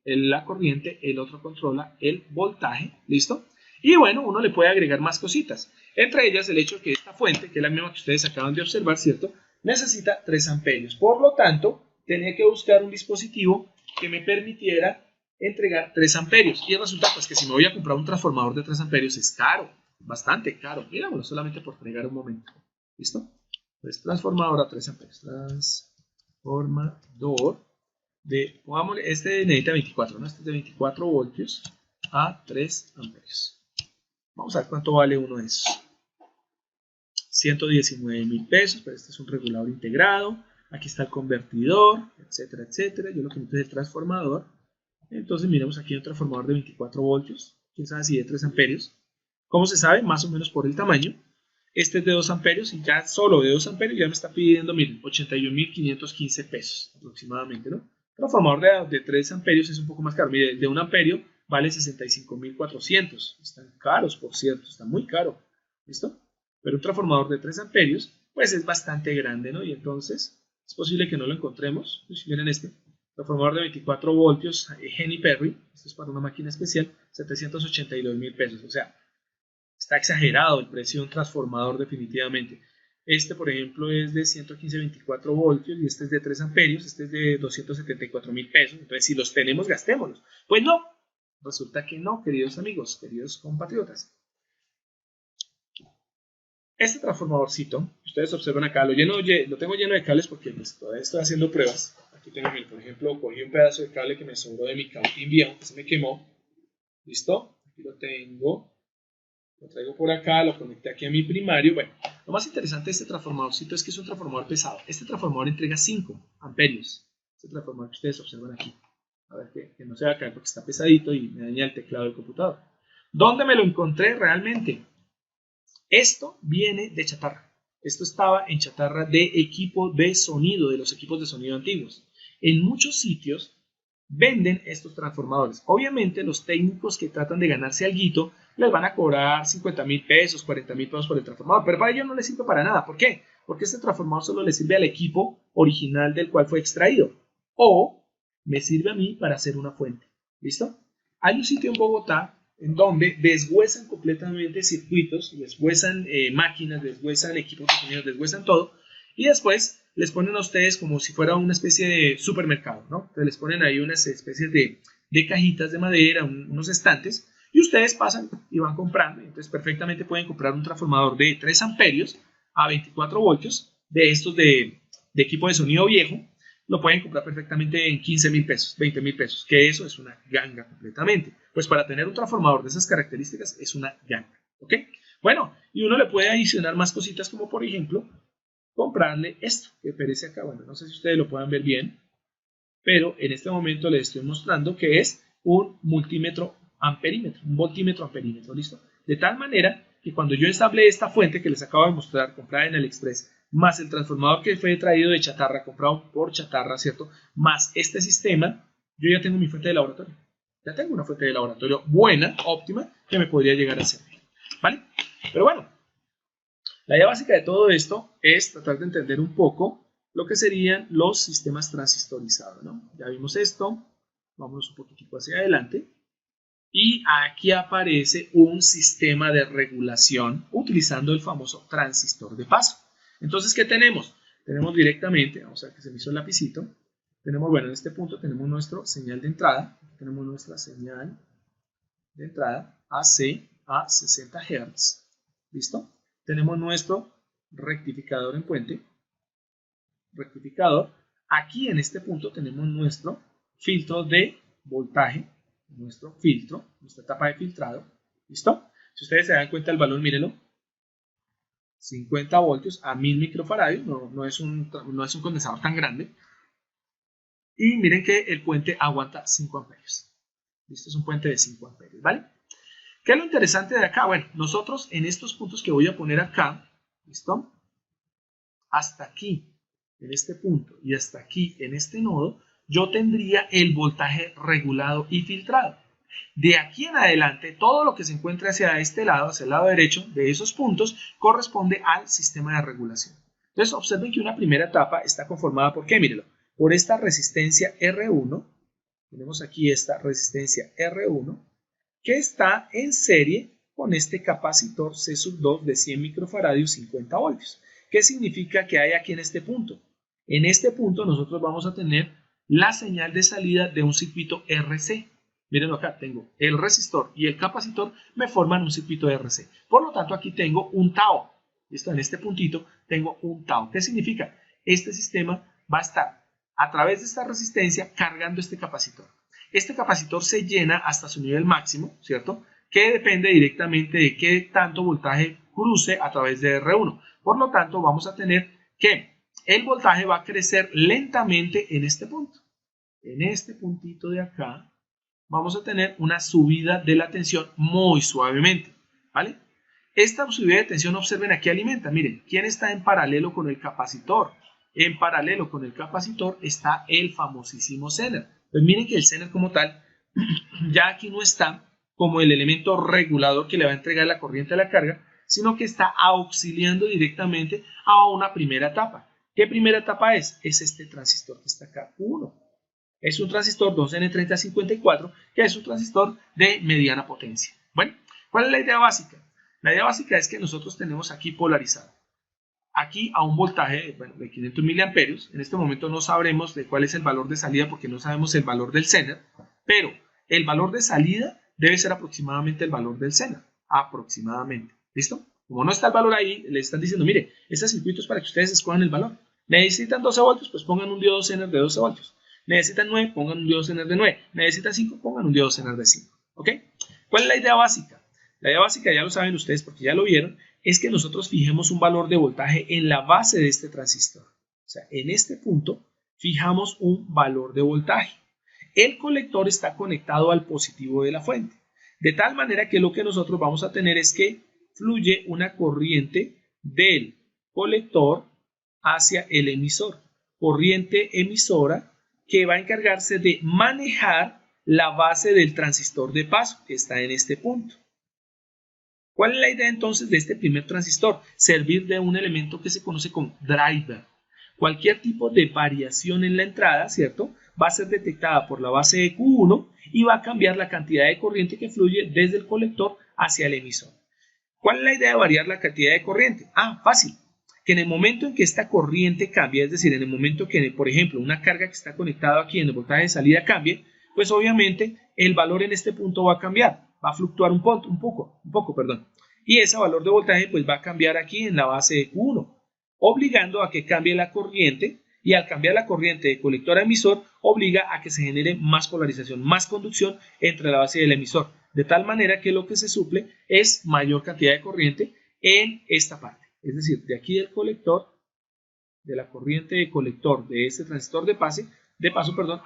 la corriente, el otro controla el voltaje. ¿Listo? Y bueno, uno le puede agregar más cositas. Entre ellas el hecho que esta fuente, que es la misma que ustedes acaban de observar, ¿cierto? Necesita 3 amperios. Por lo tanto, tenía que buscar un dispositivo que me permitiera entregar 3 amperios. Y resulta pues que si me voy a comprar un transformador de 3 amperios es caro, bastante caro. Mirámoslo solamente por fregar un momento. ¿Listo? Pues transformador a 3 amperios. Transformador de, pongámosle, este necesita 24, ¿no? Este es de 24 voltios a 3 amperios. Vamos a ver cuánto vale uno de esos. 119.000 pesos, pero este es un regulador integrado. Aquí está el convertidor, etcétera, etcétera. Yo lo que necesito es el transformador. Entonces miremos aquí un transformador de 24 voltios. Quién sabe si de 3 amperios. ¿Cómo se sabe? Más o menos por el tamaño. Este es de 2 amperios y ya solo de 2 amperios ya me está pidiendo, miren, 81.515 pesos aproximadamente, ¿no? El transformador de 3 amperios es un poco más caro. Mire, de 1 amperio vale 65.400. Están caros, por cierto, está muy caro. ¿Listo? Pero un transformador de 3 amperios, pues es bastante grande, ¿no? Y entonces es posible que no lo encontremos. Pues miren este, transformador de 24 voltios, Henny Perry, esto es para una máquina especial, 782.000 pesos. O sea, está exagerado el precio de un transformador definitivamente. Este, por ejemplo, es de 115-24 voltios y este es de 3 amperios, este es de 274.000 pesos. Entonces, si los tenemos, gastémoslos. Pues no, resulta que no, queridos amigos, queridos compatriotas. Este transformadorcito, ustedes observan acá, lo tengo lleno de cables porque pues, todavía estoy haciendo pruebas. Aquí tengo, por ejemplo, cogí un pedazo de cable que me sobró de mi cautín viejo, que se me quemó. ¿Listo? Aquí lo tengo. Lo traigo por acá, lo conecté aquí a mi primario. Bueno, lo más interesante de este transformadorcito es que es un transformador pesado. Este transformador entrega 5 amperios. Este transformador que ustedes observan aquí. A ver que no se va a caer porque está pesadito y me daña el teclado del computador. ¿Dónde me lo encontré realmente? Esto viene de chatarra. Esto estaba en chatarra de equipo de sonido, de los equipos de sonido antiguos. En muchos sitios venden estos transformadores. Obviamente los técnicos que tratan de ganarse alguito les van a cobrar 50.000 pesos, 40.000 pesos por el transformador, pero para ellos no les sirve para nada. ¿Por qué? Porque este transformador solo le sirve al equipo original del cual fue extraído. O me sirve a mí para hacer una fuente. ¿Listo? Hay un sitio en Bogotá en donde deshuesan completamente circuitos, deshuesan máquinas, deshuesan equipos de sonido, deshuesan todo, y después les ponen a ustedes como si fuera una especie de supermercado, ¿no? Entonces les ponen ahí unas especies de cajitas de madera, unos estantes, y ustedes pasan y van comprando. Entonces perfectamente pueden comprar un transformador de 3 amperios a 24 voltios, de estos de equipo de sonido viejo. Lo pueden comprar perfectamente en 15.000 pesos, 20.000 pesos, que eso es una ganga completamente. Pues para tener un transformador de esas características es una ganga, ¿ok? Bueno, y uno le puede adicionar más cositas como por ejemplo, comprarle esto que aparece acá. Bueno, no sé si ustedes lo puedan ver bien, pero en este momento les estoy mostrando que es un multímetro amperímetro, un voltímetro amperímetro, ¿listo? De tal manera que cuando yo ensamble esta fuente que les acabo de mostrar, comprada en AliExpress, más el transformador que fue traído de chatarra, comprado por chatarra, ¿cierto? Más este sistema, yo ya tengo mi fuente de laboratorio. Ya tengo una fuente de laboratorio buena, óptima, que me podría llegar a servir, ¿vale? Pero bueno, la idea básica de todo esto es tratar de entender un poco lo que serían los sistemas transistorizados, ¿no? Ya vimos esto, vámonos un poquitico hacia adelante. Y aquí aparece un sistema de regulación utilizando el famoso transistor de paso. Entonces, ¿qué tenemos? Tenemos directamente, vamos a ver que se me hizo el lapicito. Tenemos, bueno, en este punto tenemos nuestra señal de entrada. Tenemos nuestra señal de entrada AC a 60 Hz. ¿Listo? Tenemos nuestro rectificador en puente. Rectificador. Aquí en este punto tenemos nuestro filtro de voltaje. Nuestro filtro, nuestra etapa de filtrado. ¿Listo? Si ustedes se dan cuenta del valor, mírenlo. 50 voltios a 1000 microfaradios. No es un condensador tan grande. Y miren que el puente aguanta 5 amperios. ¿Listo? Es un puente de 5 amperios, ¿vale? ¿Qué es lo interesante de acá? Bueno, nosotros en estos puntos que voy a poner acá, ¿listo? Hasta aquí, en este punto, y hasta aquí, en este nodo, yo tendría el voltaje regulado y filtrado. De aquí en adelante, todo lo que se encuentra hacia este lado, hacia el lado derecho de esos puntos, corresponde al sistema de regulación. Entonces, observen que una primera etapa está conformada por ¿qué? Mírenlo, por esta resistencia R1. Tenemos aquí esta resistencia R1, que está en serie con este capacitor C2 de 100 microfaradios, 50 voltios. ¿Qué significa que hay aquí en este punto? En este punto nosotros vamos a tener la señal de salida de un circuito RC. Miren acá, tengo el resistor y el capacitor me forman un circuito RC. Por lo tanto, aquí tengo un tau. ¿Listo? En este puntito tengo un tau. ¿Qué significa? Este sistema va a estar a través de esta resistencia cargando este capacitor. Este capacitor se llena hasta su nivel máximo, ¿cierto? Que depende directamente de qué tanto voltaje cruce a través de R1. Por lo tanto, vamos a tener que el voltaje va a crecer lentamente en este punto. En este puntito de acá vamos a tener una subida de la tensión muy suavemente, ¿vale? Esta subida de tensión, observen, aquí alimenta. Miren, ¿quién está en paralelo con el capacitor? En paralelo con el capacitor está el famosísimo Zener. Pues miren que el Zener como tal ya aquí no está como el elemento regulador que le va a entregar la corriente a la carga, sino que está auxiliando directamente a una primera etapa. ¿Qué primera etapa es? Es este transistor que está acá, 1. Es un transistor 2N3054, que es un transistor de mediana potencia. Bueno, ¿cuál es la idea básica? La idea básica es que nosotros tenemos aquí polarizado. Aquí a un voltaje de 500 miliamperios. En este momento no sabremos de cuál es el valor de salida porque no sabemos el valor del Zener, pero el valor de salida debe ser aproximadamente el valor del Zener. Aproximadamente. ¿Listo? Como no está el valor ahí, le están diciendo, mire, este circuito es para que ustedes escojan el valor. Necesitan 12 voltios, pues pongan un diodo Zener de 12 voltios. Necesitan 9, pongan un diodo Zener de 9. Necesitan 5, pongan un diodo Zener de 5. ¿Ok? ¿Cuál es la idea básica? La idea básica, ya lo saben ustedes porque ya lo vieron, es que nosotros fijemos un valor de voltaje en la base de este transistor. O sea, en este punto fijamos un valor de voltaje. El colector está conectado al positivo de la fuente. De tal manera que lo que nosotros vamos a tener es que fluye una corriente del colector hacia el emisor. Corriente emisora que va a encargarse de manejar la base del transistor de paso que está en este punto. ¿Cuál es la idea entonces de este primer transistor? Servir de un elemento que se conoce como driver. Cualquier tipo de variación en la entrada, ¿cierto? Va a ser detectada por la base de Q1 y va a cambiar la cantidad de corriente que fluye desde el colector hacia el emisor. ¿Cuál es la idea de variar la cantidad de corriente? Fácil. Que en el momento en que esta corriente cambie, es decir, en el momento que, por ejemplo, una carga que está conectada aquí en el voltaje de salida cambie, pues obviamente el valor en este punto va a cambiar. Va a fluctuar un poco, y ese valor de voltaje pues va a cambiar aquí en la base de Q1, obligando a que cambie la corriente, y al cambiar la corriente de colector a emisor, obliga a que se genere más polarización, más conducción entre la base y el emisor, de tal manera que lo que se suple es mayor cantidad de corriente en esta parte, es decir, de aquí del colector, de la corriente de colector de este transistor de paso,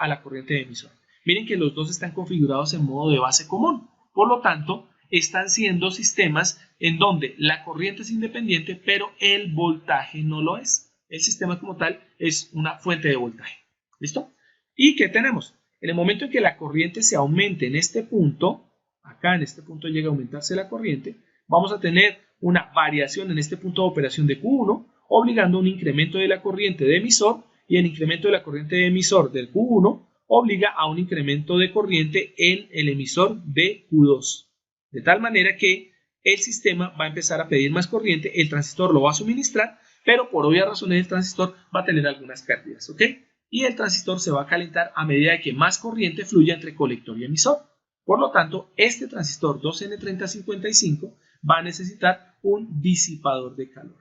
a la corriente de emisor. Miren que los dos están configurados en modo de base común. Por lo tanto, están siendo sistemas en donde la corriente es independiente, pero el voltaje no lo es. El sistema como tal es una fuente de voltaje. ¿Listo? ¿Y qué tenemos? En el momento en que la corriente se aumente en este punto, acá en este punto llega a aumentarse la corriente, vamos a tener una variación en este punto de operación de Q1, obligando a un incremento de la corriente de emisor, y el incremento de la corriente de emisor del Q1 obliga a un incremento de corriente en el emisor de Q2. De tal manera que el sistema va a empezar a pedir más corriente, el transistor lo va a suministrar, pero por obvias razones el transistor va a tener algunas pérdidas, ¿ok? Y el transistor se va a calentar a medida que más corriente fluya entre colector y emisor. Por lo tanto, este transistor 2N3055 va a necesitar un disipador de calor.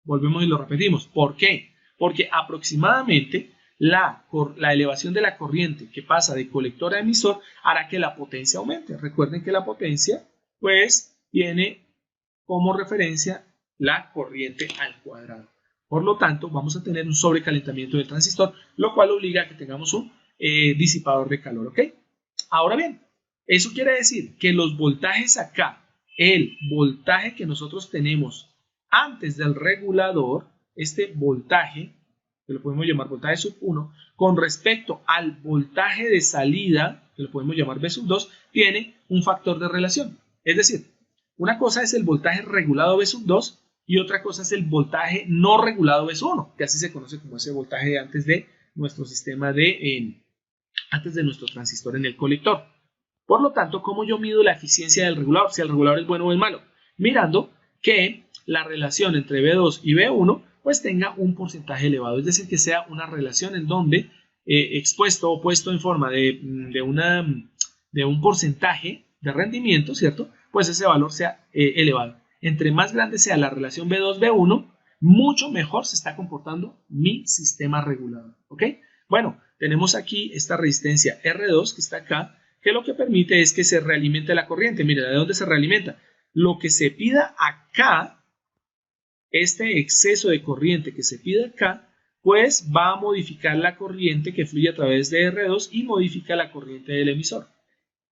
Volvemos y lo repetimos. ¿Por qué? Porque aproximadamente la elevación de la corriente que pasa de colector a emisor hará que la potencia aumente. Recuerden que la potencia pues tiene como referencia la corriente al cuadrado. Por lo tanto, vamos a tener un sobrecalentamiento del transistor, lo cual obliga a que tengamos un disipador de calor, ¿ok? Ahora bien, eso quiere decir que los voltajes acá, el voltaje que nosotros tenemos antes del regulador, este voltaje, que lo podemos llamar voltaje sub 1, con respecto al voltaje de salida, que lo podemos llamar V sub 2, tiene un factor de relación. Es decir, una cosa es el voltaje regulado V sub 2 y otra cosa es el voltaje no regulado V sub 1, que así se conoce como ese voltaje antes de nuestro sistema antes de nuestro transistor en el colector. Por lo tanto, ¿cómo yo mido la eficiencia del regulador? Si el regulador es bueno o es malo. Mirando que la relación entre V2 y V1 pues tenga un porcentaje elevado, es decir, que sea una relación en donde expuesto o puesto en forma de un porcentaje de rendimiento, ¿cierto? Pues ese valor sea elevado. Entre más grande sea la relación V2-V1, mucho mejor se está comportando mi sistema regulador, ¿ok? Bueno, tenemos aquí esta resistencia R2 que está acá, que lo que permite es que se realimente la corriente. Mira, ¿de dónde se realimenta? Lo que se pida acá, este exceso de corriente que se pide acá, pues va a modificar la corriente que fluye a través de R2 y modifica la corriente del emisor.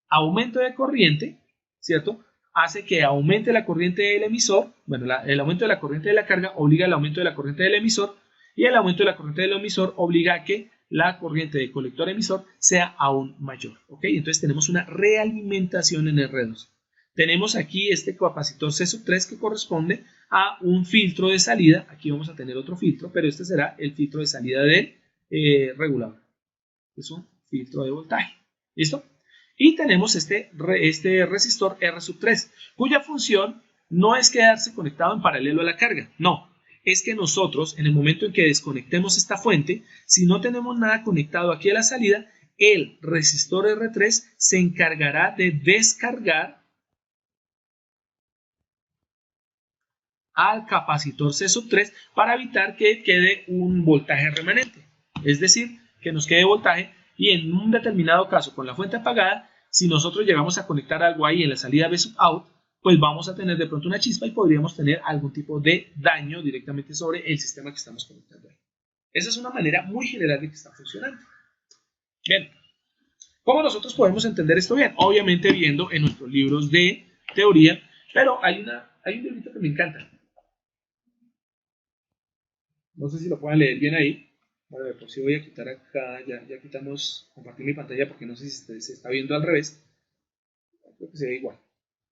Aumento de corriente, ¿cierto? Hace que aumente la corriente del emisor. Bueno, el aumento de la corriente de la carga obliga al aumento de la corriente del emisor, y el aumento de la corriente del emisor obliga a que la corriente de colector emisor sea aún mayor, ¿ok? Entonces tenemos una realimentación en R2. Tenemos aquí este capacitor C3 que corresponde a un filtro de salida. Aquí vamos a tener otro filtro, pero este será el filtro de salida del regulador. Es un filtro de voltaje. ¿Listo? Y tenemos este resistor R3, cuya función no es quedarse conectado en paralelo a la carga. No, es que nosotros, en el momento en que desconectemos esta fuente, si no tenemos nada conectado aquí a la salida, el resistor R3 se encargará de descargar al capacitor C3 para evitar que quede un voltaje remanente. Es decir, que nos quede voltaje, y en un determinado caso con la fuente apagada, si nosotros llegamos a conectar algo ahí en la salida V sub out, pues vamos a tener de pronto una chispa y podríamos tener algún tipo de daño directamente sobre el sistema que estamos conectando ahí. Esa es una manera muy general de que está funcionando. Bien, ¿cómo nosotros podemos entender esto bien? Obviamente viendo en nuestros libros de teoría, pero hay un librito que me encanta. No sé si lo pueden leer bien ahí. Bueno, por si voy a quitar acá, ya quitamos compartir mi pantalla porque no sé si se está viendo al revés. Creo que se ve igual.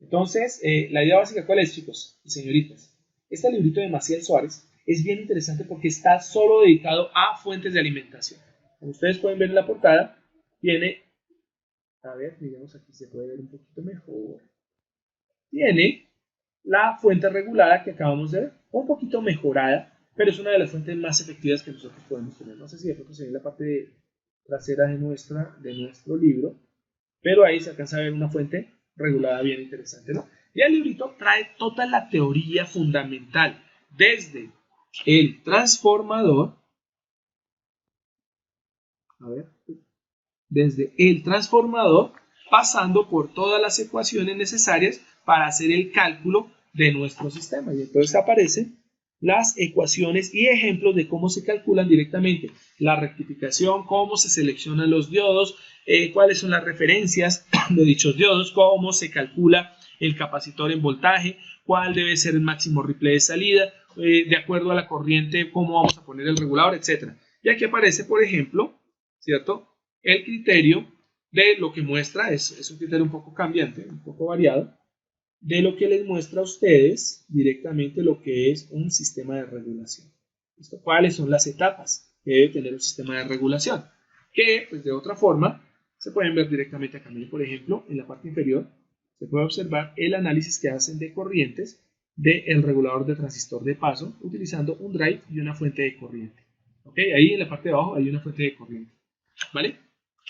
Entonces, la idea básica, ¿cuál es, chicos y señoritas? Este librito de Maciel Suárez es bien interesante porque está solo dedicado a fuentes de alimentación. Como ustedes pueden ver en la portada, tiene, a ver, digamos aquí se puede ver un poquito mejor. Tiene la fuente regulada que acabamos de ver, un poquito mejorada, pero es una de las fuentes más efectivas que nosotros podemos tener. No sé si de pronto se ve en la parte trasera de nuestro libro, pero ahí se alcanza a ver una fuente regulada bien interesante, ¿no? Y el librito trae toda la teoría fundamental, desde el transformador, pasando por todas las ecuaciones necesarias para hacer el cálculo de nuestro sistema. Y entonces aparecen las ecuaciones y ejemplos de cómo se calculan directamente la rectificación, cómo se seleccionan los diodos, cuáles son las referencias de dichos diodos, cómo se calcula el capacitor en voltaje, cuál debe ser el máximo ripple de salida, de acuerdo a la corriente, cómo vamos a poner el regulador, etc. Y aquí aparece, por ejemplo, ¿cierto? El criterio de lo que muestra, es un criterio un poco cambiante, un poco variado, de lo que les muestra a ustedes directamente lo que es un sistema de regulación. ¿Listo? ¿Cuáles son las etapas que debe tener un sistema de regulación? Que, pues de otra forma, se pueden ver directamente acá. Por ejemplo, en la parte inferior se puede observar el análisis que hacen de corrientes del regulador de transistor de paso utilizando un drive y una fuente de corriente. ¿Ok? Ahí en la parte de abajo hay una fuente de corriente. ¿Vale?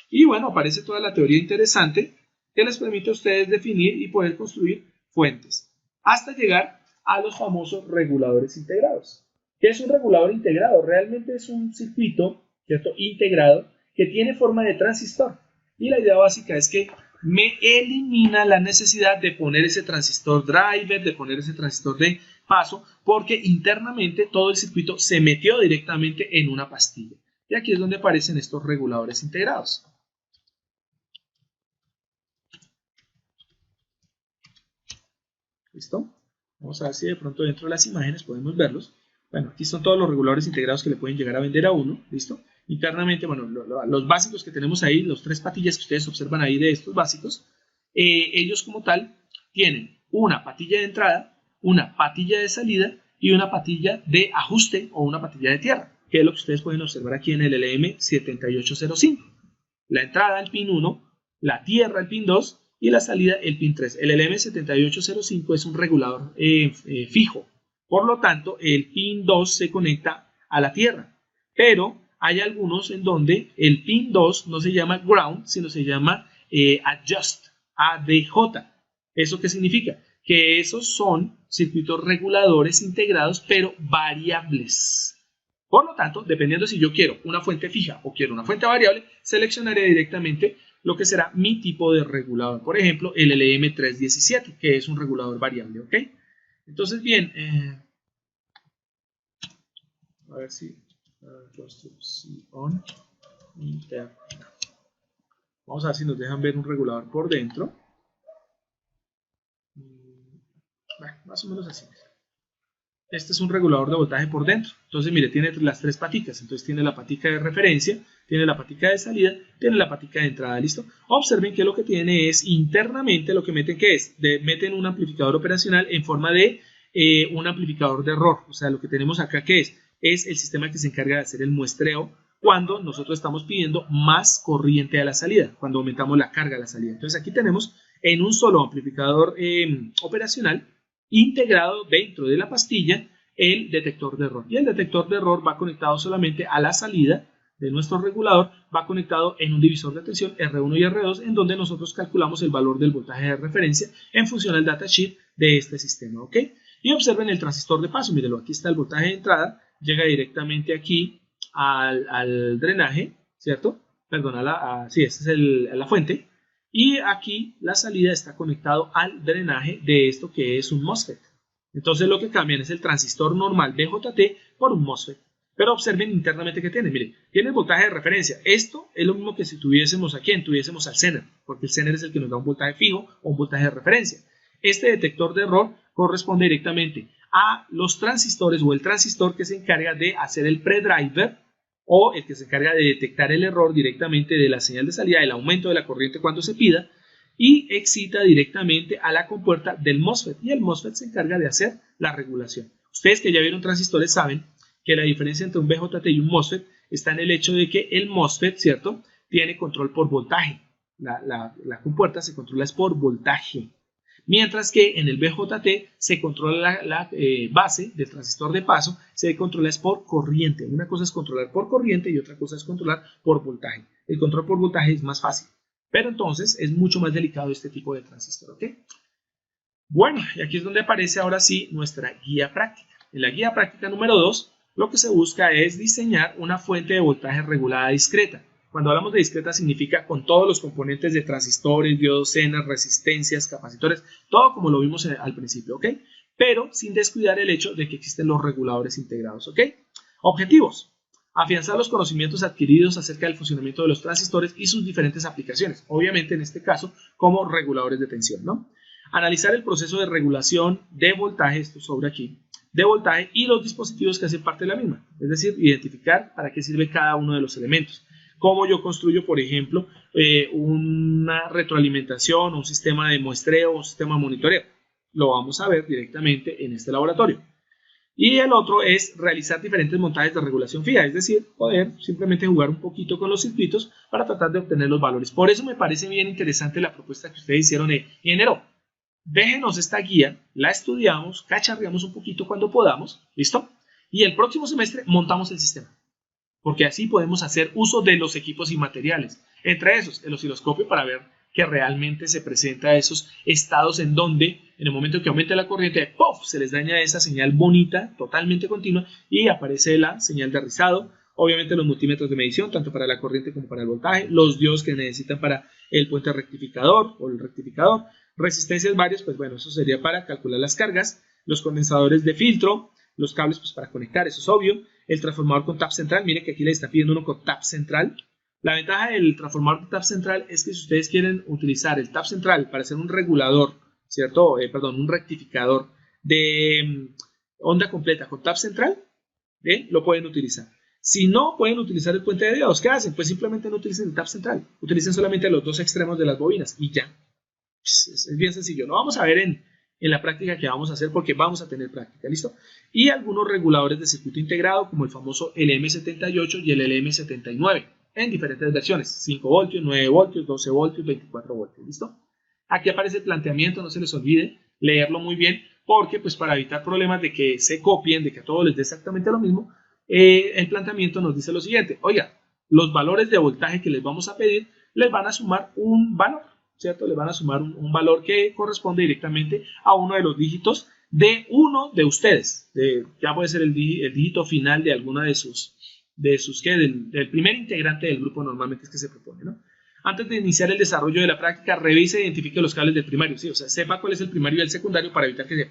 Y bueno, aparece toda la teoría interesante que les permite a ustedes definir y poder construir fuentes hasta llegar a los famosos reguladores integrados. ¿Qué es un regulador integrado? Realmente es un circuito, ¿cierto?, integrado que tiene forma de transistor. Y la idea básica es que me elimina la necesidad de poner ese transistor driver, de poner ese transistor de paso, porque internamente todo el circuito se metió directamente en una pastilla. Y aquí es donde aparecen estos reguladores integrados. ¿Listo? Vamos a ver si de pronto dentro de las imágenes podemos verlos. Bueno, aquí son todos los reguladores integrados que le pueden llegar a vender a uno. ¿Listo? Internamente, bueno, los básicos que tenemos ahí, los tres patillas que ustedes observan ahí de estos básicos, ellos como tal tienen una patilla de entrada, una patilla de salida y una patilla de ajuste o una patilla de tierra, que es lo que ustedes pueden observar aquí en el LM7805. La entrada, el pin 1, la tierra, el pin 2 y la salida, el pin 3. El LM7805 es un regulador fijo, por lo tanto el pin 2 se conecta a la tierra, pero hay algunos en donde el pin 2 no se llama ground, sino se llama adjust, ADJ. ¿Eso qué significa? Que esos son circuitos reguladores integrados, pero variables. Por lo tanto, dependiendo si yo quiero una fuente fija o quiero una fuente variable, seleccionaré directamente lo que será mi tipo de regulador. Por ejemplo, el LM317, que es un regulador variable, ¿ok? Entonces, bien, a ver si construcción interna. Vamos a ver si nos dejan ver un regulador por dentro. Bueno, más o menos así. Este es un regulador de voltaje por dentro. Entonces, mire, tiene las tres paticas. Entonces, tiene la patica de referencia, tiene la patica de salida, tiene la patica de entrada. ¿Listo? Observen que lo que tiene es internamente lo que meten, ¿qué es? Meten un amplificador operacional en forma de un amplificador de error. O sea, lo que tenemos acá, ¿qué es? Es el sistema que se encarga de hacer el muestreo cuando nosotros estamos pidiendo más corriente a la salida, cuando aumentamos la carga a la salida. Entonces, aquí tenemos en un solo amplificador operacional integrado dentro de la pastilla el detector de error. Y el detector de error va conectado solamente a la salida de nuestro regulador, va conectado en un divisor de tensión R1 y R2, en donde nosotros calculamos el valor del voltaje de referencia en función al datasheet de este sistema, ¿ok? Y observen el transistor de paso, mírenlo, aquí está el voltaje de entrada, llega directamente aquí al drenaje, ¿cierto? Perdón, sí, esta es la fuente. Y aquí la salida está conectado al drenaje de esto que es un MOSFET. Entonces lo que cambian es el transistor normal BJT por un MOSFET. Pero observen internamente que tiene. Miren, tiene el voltaje de referencia. Esto es lo mismo que si tuviésemos aquí, tuviésemos al Zener, porque el Zener es el que nos da un voltaje fijo o un voltaje de referencia. Este detector de error corresponde directamente a los transistores o el transistor que se encarga de hacer el predriver, o el que se encarga de detectar el error directamente de la señal de salida, el aumento de la corriente cuando se pida, y excita directamente a la compuerta del MOSFET, y el MOSFET se encarga de hacer la regulación. Ustedes que ya vieron transistores saben que la diferencia entre un BJT y un MOSFET está en el hecho de que el MOSFET, ¿cierto?, tiene control por voltaje. La compuerta se controla es por voltaje. Mientras que en el BJT se controla la base del transistor de paso, se controla es por corriente. Una cosa es controlar por corriente y otra cosa es controlar por voltaje. El control por voltaje es más fácil, pero entonces es mucho más delicado este tipo de transistor, ¿ok? Bueno, y aquí es donde aparece ahora sí nuestra guía práctica. En la guía práctica número 2, lo que se busca es diseñar una fuente de voltaje regulada discreta. Cuando hablamos de discreta significa con todos los componentes de transistores, diodos, Zener, resistencias, capacitores, todo como lo vimos al principio, ¿ok? Pero sin descuidar el hecho de que existen los reguladores integrados, ¿ok? Objetivos: afianzar los conocimientos adquiridos acerca del funcionamiento de los transistores y sus diferentes aplicaciones, obviamente en este caso como reguladores de tensión, ¿no? Analizar el proceso de regulación de voltaje, esto sobre aquí, de voltaje y los dispositivos que hacen parte de la misma. Es decir, identificar para qué sirve cada uno de los elementos. Cómo yo construyo, por ejemplo, una retroalimentación, un sistema de muestreo, un sistema de monitoreo. Lo vamos a ver directamente en este laboratorio. Y el otro es realizar diferentes montajes de regulación fija, es decir, poder simplemente jugar un poquito con los circuitos para tratar de obtener los valores. Por eso me parece bien interesante la propuesta que ustedes hicieron en enero. Déjenos esta guía, la estudiamos, cacharreamos un poquito cuando podamos, ¿listo? Y el próximo semestre montamos el sistema, porque así podemos hacer uso de los equipos y materiales, entre esos el osciloscopio para ver que realmente se presenta esos estados en donde en el momento que aumente la corriente, ¡puff!, se les daña esa señal bonita, totalmente continua, y aparece la señal de rizado. Obviamente los multímetros de medición, tanto para la corriente como para el voltaje, los diodos que necesitan para el puente rectificador o el rectificador, resistencias varias, pues bueno, eso sería para calcular las cargas, los condensadores de filtro, los cables pues para conectar, eso es obvio, el transformador con tap central, miren que aquí le está pidiendo uno con tap central. La ventaja del transformador de tap central es que si ustedes quieren utilizar el tap central para hacer un regulador, ¿cierto? Un rectificador de onda completa con tap central, lo pueden utilizar. Si no pueden utilizar el puente de diodos, ¿qué hacen? Pues simplemente no utilicen el tap central, utilicen solamente los dos extremos de las bobinas y ya. Es bien sencillo. Lo vamos a ver en la práctica que vamos a hacer porque vamos a tener práctica, ¿listo? Y algunos reguladores de circuito integrado como el famoso LM78 y el LM79 en diferentes versiones, 5 voltios, 9 voltios, 12 voltios, 24 voltios, ¿listo? Aquí aparece el planteamiento, no se les olvide leerlo muy bien porque pues para evitar problemas de que se copien, de que a todos les dé exactamente lo mismo, el planteamiento nos dice lo siguiente: oiga, los valores de voltaje que les vamos a pedir les van a sumar un valor, ¿cierto? Les van a sumar un valor que corresponde directamente a uno de los dígitos de uno de ustedes. Ya puede ser el dígito final de alguna del primer integrante del grupo normalmente es que se propone, ¿no? Antes de iniciar el desarrollo de la práctica, revise e identifique los cables del primario, ¿sí? O sea, sepa cuál es el primario y el secundario para evitar que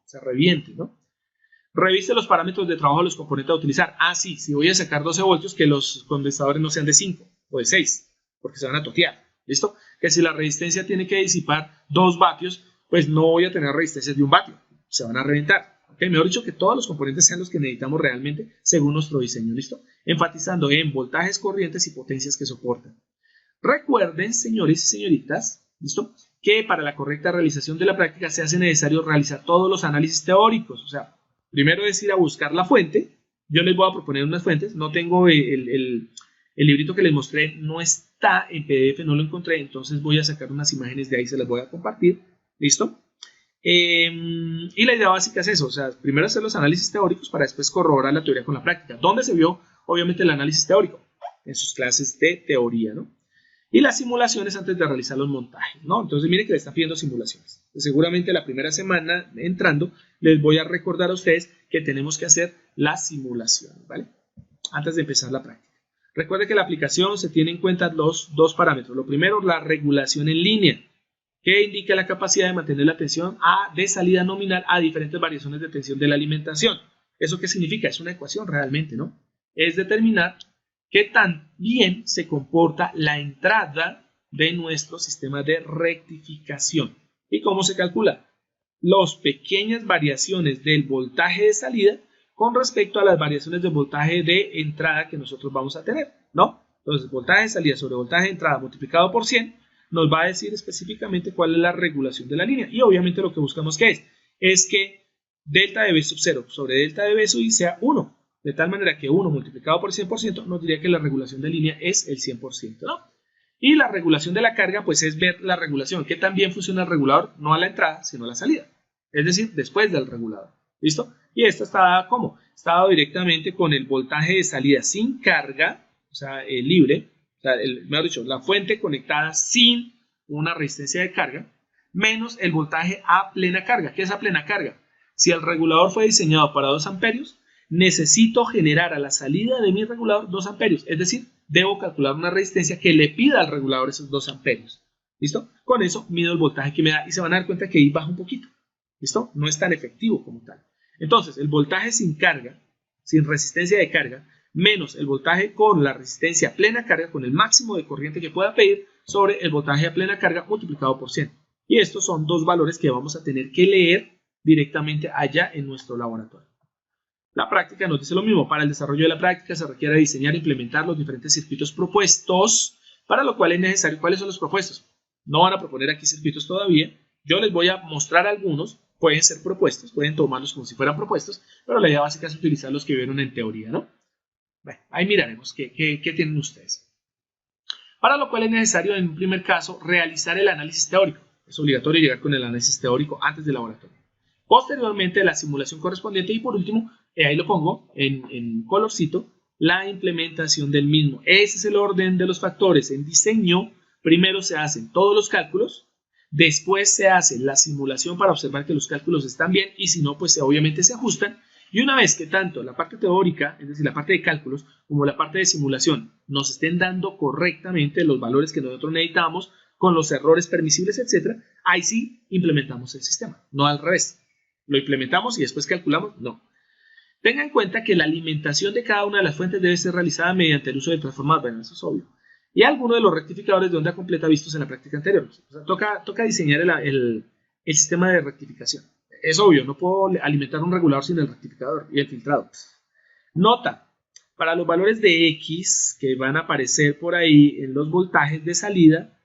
se reviente, ¿no? Revise los parámetros de trabajo de los componentes a utilizar. Ah, sí, si voy a sacar 12 voltios, que los condensadores no sean de 5 o de 6, porque se van a totear, ¿listo? Que si la resistencia tiene que disipar 2 vatios, pues no voy a tener resistencias de 1 vatio, se van a reventar. ¿Okay? Mejor dicho, que todos los componentes sean los que necesitamos realmente según nuestro diseño, ¿listo? Enfatizando en voltajes, corrientes y potencias que soportan. Recuerden, señores y señoritas, ¿listo?, que para la correcta realización de la práctica se hace necesario realizar todos los análisis teóricos. O sea, primero es ir a buscar la fuente. Yo les voy a proponer unas fuentes. No tengo el librito que les mostré, no está en PDF, no lo encontré, entonces voy a sacar unas imágenes de ahí, se las voy a compartir. ¿Listo? Y la idea básica es eso, o sea, primero hacer los análisis teóricos para después corroborar la teoría con la práctica. ¿Dónde se vio, obviamente, el análisis teórico? En sus clases de teoría, ¿no? Y las simulaciones antes de realizar los montajes, ¿no? Entonces, miren que le están pidiendo simulaciones. Seguramente la primera semana entrando, les voy a recordar a ustedes que tenemos que hacer las simulaciones, ¿vale? Antes de empezar la práctica. Recuerde que la aplicación se tiene en cuenta los dos parámetros. Lo primero, la regulación en línea, que indica la capacidad de mantener la tensión de salida nominal a diferentes variaciones de tensión de la alimentación. ¿Eso qué significa? Es una ecuación realmente, ¿no? Es determinar qué tan bien se comporta la entrada de nuestro sistema de rectificación. ¿Y cómo se calcula? Las pequeñas variaciones del voltaje de salida con respecto a las variaciones de voltaje de entrada que nosotros vamos a tener, ¿no? Entonces, voltaje de salida sobre voltaje de entrada multiplicado por 100 nos va a decir específicamente cuál es la regulación de la línea. Y obviamente lo que buscamos es que delta de B sub 0 sobre delta de B sub I sea 1. De tal manera que 1 multiplicado por 100% nos diría que la regulación de línea es el 100%, ¿no? Y la regulación de la carga, pues es ver la regulación, qué tan bien funciona el regulador, no a la entrada, sino a la salida. Es decir, después del regulador. ¿Listo? Y esto está dado ¿cómo? Está dado directamente con el voltaje de salida sin carga, o sea, libre, o sea, mejor dicho, la fuente conectada sin una resistencia de carga, menos el voltaje a plena carga. ¿Qué es a plena carga? Si el regulador fue diseñado para 2 amperios, necesito generar a la salida de mi regulador 2 amperios. Es decir, debo calcular una resistencia que le pida al regulador esos 2 amperios. ¿Listo? Con eso mido el voltaje que me da y se van a dar cuenta que ahí baja un poquito. ¿Listo? No es tan efectivo como tal. Entonces, el voltaje sin carga, sin resistencia de carga, menos el voltaje con la resistencia a plena carga, con el máximo de corriente que pueda pedir, sobre el voltaje a plena carga multiplicado por 100. Y estos son dos valores que vamos a tener que leer directamente allá en nuestro laboratorio. La práctica nos dice lo mismo. Para el desarrollo de la práctica se requiere diseñar e implementar los diferentes circuitos propuestos, para lo cual es necesario. ¿Cuáles son los propuestos? No van a proponer aquí circuitos todavía. Yo les voy a mostrar algunos. Pueden ser propuestos, pueden tomarlos como si fueran propuestos, pero la idea básica es utilizar los que vieron en teoría, ¿no? Bueno, ahí miraremos qué tienen ustedes. Para lo cual es necesario, en un primer caso, realizar el análisis teórico. Es obligatorio llegar con el análisis teórico antes del laboratorio. Posteriormente, la simulación correspondiente y por último, ahí lo pongo en colorcito, la implementación del mismo. Ese es el orden de los factores. En diseño, primero se hacen todos los cálculos, después se hace la simulación para observar que los cálculos están bien y si no, pues obviamente se ajustan. Y una vez que tanto la parte teórica, es decir, la parte de cálculos, como la parte de simulación nos estén dando correctamente los valores que nosotros necesitamos, con los errores permisibles, etc., ahí sí implementamos el sistema, no al revés. ¿Lo implementamos y después calculamos? No. Tenga en cuenta que la alimentación de cada una de las fuentes debe ser realizada mediante el uso del transformador. Bueno, eso es obvio. Y algunos de los rectificadores de onda completa vistos en la práctica anterior. O sea, toca diseñar el sistema de rectificación. Es obvio, no puedo alimentar un regulador sin el rectificador y el filtrado. Nota, para los valores de X que van a aparecer por ahí en los voltajes de salida,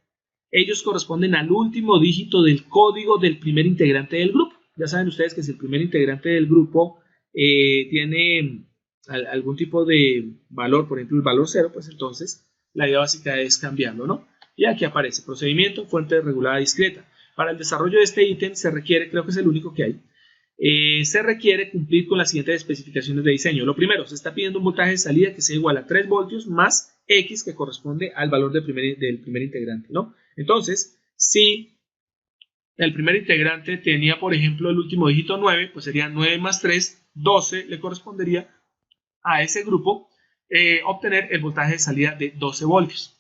ellos corresponden al último dígito del código del primer integrante del grupo. Ya saben ustedes que si el primer integrante del grupo tiene algún tipo de valor, por ejemplo el valor 0, pues entonces la idea básica es cambiarlo, ¿no? Y aquí aparece procedimiento, fuente regulada discreta. Para el desarrollo de este ítem se requiere, creo que es el único que hay, se requiere cumplir con las siguientes especificaciones de diseño. Lo primero, se está pidiendo un voltaje de salida que sea igual a 3 voltios más X, que corresponde al valor del primer integrante, ¿no? Entonces, si el primer integrante tenía, por ejemplo, el último dígito 9, pues sería 9 más 3, 12, le correspondería a ese grupo obtener el voltaje de salida de 12 voltios.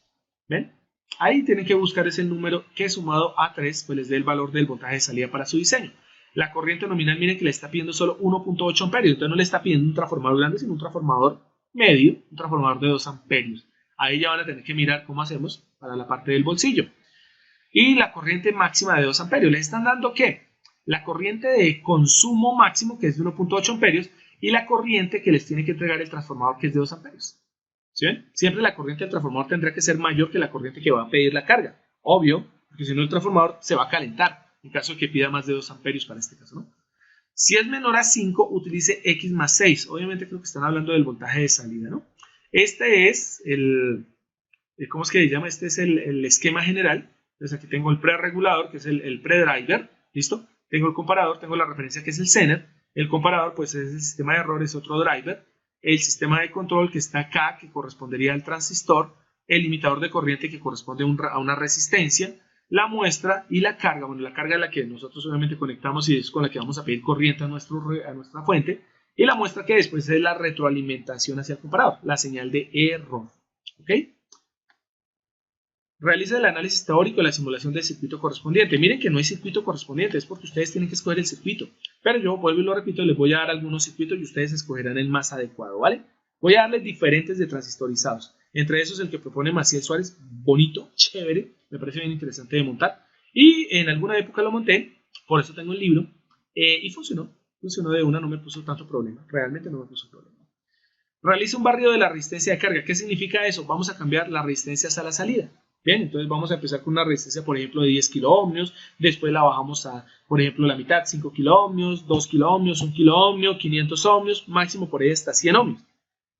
¿Ven? Ahí tienen que buscar ese número que sumado a 3 pues les dé el valor del voltaje de salida para su diseño. La corriente nominal, miren que le está pidiendo solo 1.8 amperios, entonces no le está pidiendo un transformador grande, sino un transformador medio, un transformador de 2 amperios. Ahí ya van a tener que mirar cómo hacemos para la parte del bolsillo. Y la corriente máxima de 2 amperios. ¿Les están dando qué? La corriente de consumo máximo, que es de 1.8 amperios, y la corriente que les tiene que entregar el transformador, que es de 2 amperios. ¿Sí ven? Siempre la corriente del transformador tendrá que ser mayor que la corriente que va a pedir la carga. Obvio, porque si no el transformador se va a calentar, en caso de que pida más de 2 amperios para este caso, ¿no? Si es menor a 5, utilice X más 6. Obviamente creo que están hablando del voltaje de salida, ¿no? Este es ¿cómo es que se llama? Este es el esquema general. Entonces aquí tengo el preregulador, que es el predriver, ¿listo? Tengo el comparador, tengo la referencia que es el zener. El comparador, pues es el sistema de errores, otro driver. El sistema de control que está acá, que correspondería al transistor. El limitador de corriente, que corresponde a una resistencia. La muestra y la carga. Bueno, la carga es la que nosotros obviamente conectamos y es con la que vamos a pedir corriente a nuestra fuente. Y la muestra que después es la retroalimentación hacia el comparador, la señal de error. ¿Ok? Realiza el análisis teórico de la simulación del circuito correspondiente. Miren que no hay circuito correspondiente, es porque ustedes tienen que escoger el circuito. Pero yo vuelvo y lo repito, les voy a dar algunos circuitos y ustedes escogerán el más adecuado, ¿vale? Voy a darles diferentes de transistorizados. Entre esos el que propone Maciel Suárez, bonito, chévere, me parece bien interesante de montar. Y en alguna época lo monté, por eso tengo el libro, y funcionó de una, no me puso tanto problema, realmente no me puso problema. Realiza un barrido de la resistencia de carga. ¿Qué significa eso? Vamos a cambiar las resistencias a la salida. Bien, entonces vamos a empezar con una resistencia, por ejemplo, de 10 kiloohmios, después la bajamos a, por ejemplo, la mitad, 5 kiloohmios, 2 kiloohmios, 1 kiloohmio, 500 ohmios, máximo por ahí hasta 100 ohmios.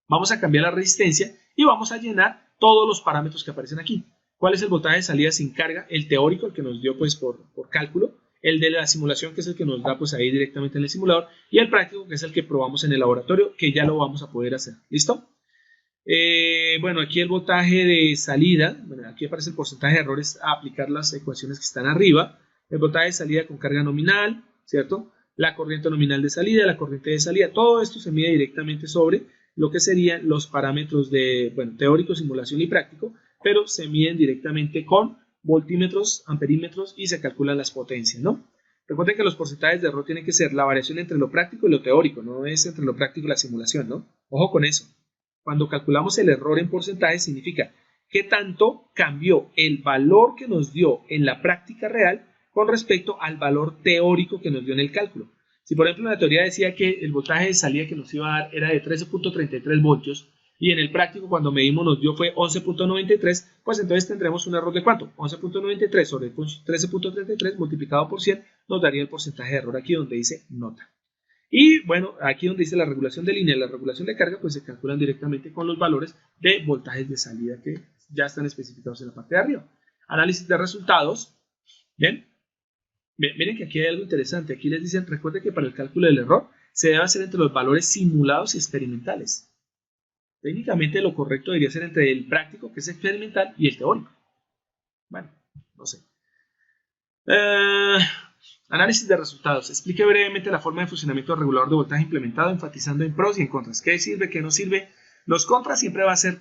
Vamos a cambiar la resistencia y vamos a llenar todos los parámetros que aparecen aquí. ¿Cuál es el voltaje de salida sin carga? El teórico, el que nos dio pues por cálculo, el de la simulación, que es el que nos da pues ahí directamente en el simulador, y el práctico, que es el que probamos en el laboratorio, que ya lo vamos a poder hacer. ¿Listo? Bueno, aquí el voltaje de salida, bueno, aquí aparece el porcentaje de errores a aplicar las ecuaciones que están arriba, el voltaje de salida con carga nominal, ¿cierto? La corriente nominal de salida, la corriente de salida, todo esto se mide directamente sobre lo que serían los parámetros de, bueno, teórico, simulación y práctico, pero se miden directamente con voltímetros, amperímetros y se calculan las potencias, ¿no? Recuerden que los porcentajes de error tienen que ser la variación entre lo práctico y lo teórico, no es entre lo práctico y la simulación, ¿no? Ojo con eso. Cuando calculamos el error en porcentaje significa qué tanto cambió el valor que nos dio en la práctica real con respecto al valor teórico que nos dio en el cálculo. Si por ejemplo en la teoría decía que el voltaje de salida que nos iba a dar era de 13.33 voltios y en el práctico cuando medimos nos dio fue 11.93, pues entonces tendremos un error de ¿cuánto? 11.93 sobre 13.33 multiplicado por 100 nos daría el porcentaje de error aquí donde dice nota. Y bueno, aquí donde dice la regulación de línea y la regulación de carga, pues se calculan directamente con los valores de voltajes de salida que ya están especificados en la parte de arriba. Análisis de resultados. Bien, miren que aquí hay algo interesante. Aquí les dicen, recuerden que para el cálculo del error se debe hacer entre los valores simulados y experimentales. Técnicamente lo correcto debería ser entre el práctico, que es experimental, y el teórico. Bueno, no sé. Análisis de resultados. Explique brevemente la forma de funcionamiento del regulador de voltaje implementado, enfatizando en pros y en contras. ¿Qué sirve? ¿Qué no sirve? Los contras siempre va a ser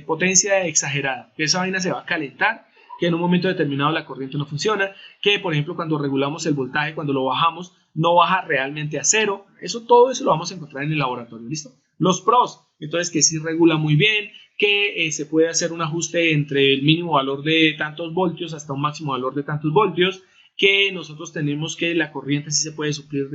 potencia exagerada. Que esa vaina se va a calentar, que en un momento determinado la corriente no funciona, que por ejemplo cuando regulamos el voltaje, cuando lo bajamos, no baja realmente a cero. Todo eso lo vamos a encontrar en el laboratorio. ¿Listo? Los pros, entonces que sí regula muy bien, que se puede hacer un ajuste entre el mínimo valor de tantos voltios hasta un máximo valor de tantos voltios, que nosotros tenemos que la corriente sí se puede suplir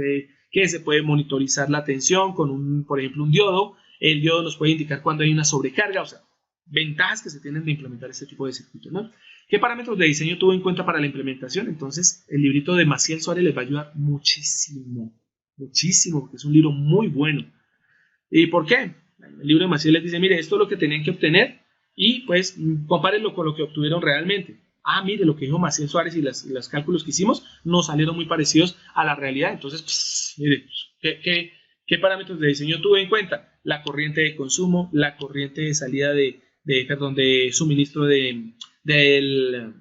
que se puede monitorizar la tensión con por ejemplo un diodo. El diodo nos puede indicar cuando hay una sobrecarga, o sea, ventajas que se tienen de implementar este tipo de circuitos, ¿no? ¿Qué parámetros de diseño tuvo en cuenta para la implementación? Entonces, el librito de Maciel Suárez les va a ayudar muchísimo, muchísimo, porque es un libro muy bueno. ¿Y por qué? El libro de Maciel les dice, mire, esto es lo que tenían que obtener y pues compárenlo con lo que obtuvieron realmente. Ah, mire, lo que dijo Maciel Suárez y los cálculos que hicimos nos salieron muy parecidos a la realidad. Entonces, mire, ¿qué parámetros de diseño tuve en cuenta? La corriente de consumo, la corriente de salida de suministro del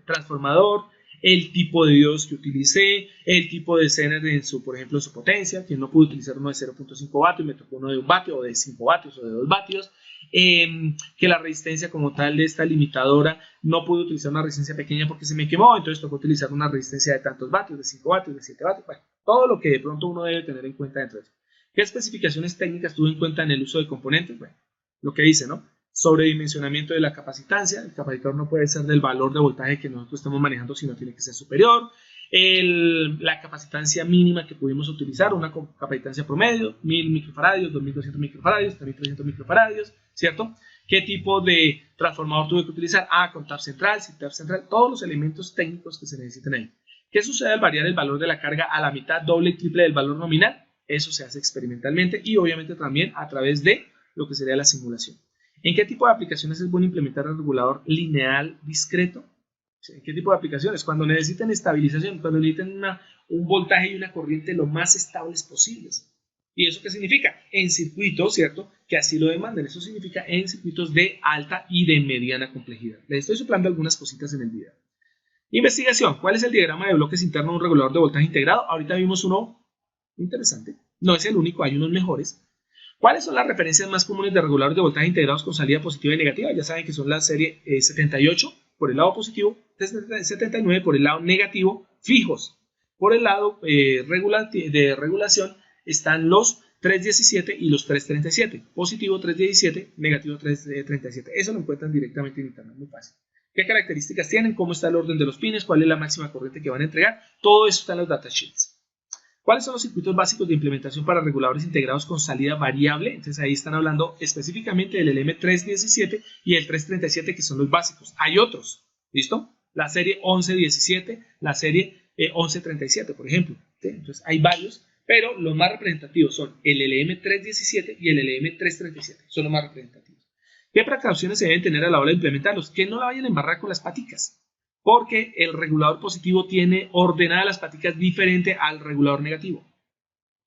transformador, el tipo de diodos que utilicé, el tipo de Zener por ejemplo, su potencia, que no pude utilizar uno de 0.5 vatios, me tocó uno de 1 vatio, o de 5 vatios, o de 2 vatios, que la resistencia como tal de esta limitadora, no pude utilizar una resistencia pequeña porque se me quemó, entonces tocó utilizar una resistencia de tantos vatios, de 5 vatios, de 7 vatios, bueno, todo lo que de pronto uno debe tener en cuenta dentro de eso. ¿Qué especificaciones técnicas tuve en cuenta en el uso de componentes? Bueno, lo que dice, ¿no? Sobredimensionamiento de la capacitancia. El capacitador no puede ser del valor de voltaje que nosotros estamos manejando, sino tiene que ser superior. La capacitancia mínima que pudimos utilizar, una capacitancia promedio, 1000 microfaradios, 2200 microfaradios, 3300 microfaradios, ¿cierto? ¿Qué tipo de transformador tuve que utilizar? Con tap central, sin tap central, todos los elementos técnicos que se necesitan ahí. ¿Qué sucede al variar el valor de la carga a la mitad, doble y triple del valor nominal? Eso se hace experimentalmente y obviamente también a través de lo que sería la simulación. ¿En qué tipo de aplicaciones es bueno implementar el regulador lineal discreto? ¿En qué tipo de aplicaciones? Cuando necesiten estabilización, cuando necesiten un voltaje y una corriente lo más estables posibles. ¿Y eso qué significa? En circuitos, ¿cierto? Que así lo demandan. Eso significa en circuitos de alta y de mediana complejidad. Les estoy soplando algunas cositas en el video. Investigación. ¿Cuál es el diagrama de bloques interno de un regulador de voltaje integrado? Ahorita vimos uno interesante. No es el único, hay unos mejores. ¿Cuáles son las referencias más comunes de reguladores de voltaje integrados con salida positiva y negativa? Ya saben que son la serie 78 por el lado positivo, 79 por el lado negativo, fijos. Por el lado de regulación están los 317 y los 337. Positivo 317, negativo 337. Eso lo encuentran directamente en internet, muy fácil. ¿Qué características tienen? ¿Cómo está el orden de los pines? ¿Cuál es la máxima corriente que van a entregar? Todo eso está en los datasheets. ¿Cuáles son los circuitos básicos de implementación para reguladores integrados con salida variable? Entonces ahí están hablando específicamente del LM317 y el 337, que son los básicos. Hay otros, ¿listo? La serie 1117, la serie 1137, por ejemplo. ¿Sí? Entonces hay varios, pero los más representativos son el LM317 y el LM337. Son los más representativos. ¿Qué precauciones se deben tener a la hora de implementarlos? Que no la vayan a embarrar con las paticas, porque el regulador positivo tiene ordenadas las paticas diferente al regulador negativo.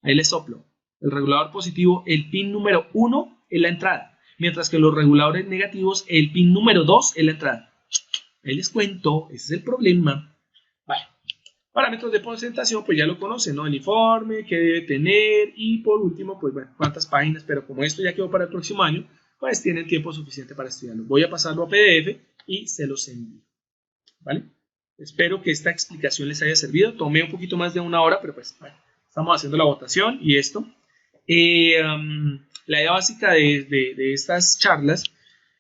Ahí les soplo. El regulador positivo, el pin número 1 es la entrada, mientras que los reguladores negativos, el pin número 2 es la entrada. Ahí les cuento, ese es el problema. Vale. Parámetros de presentación, pues ya lo conocen, ¿no? El informe, qué debe tener y por último, pues bueno, cuántas páginas, pero como esto ya quedó para el próximo año, pues tienen tiempo suficiente para estudiarlo. Voy a pasarlo a PDF y se los envío. ¿Vale? Espero que esta explicación les haya servido. Tomé un poquito más de una hora, pero pues bueno, estamos haciendo la votación y esto. La idea básica de estas charlas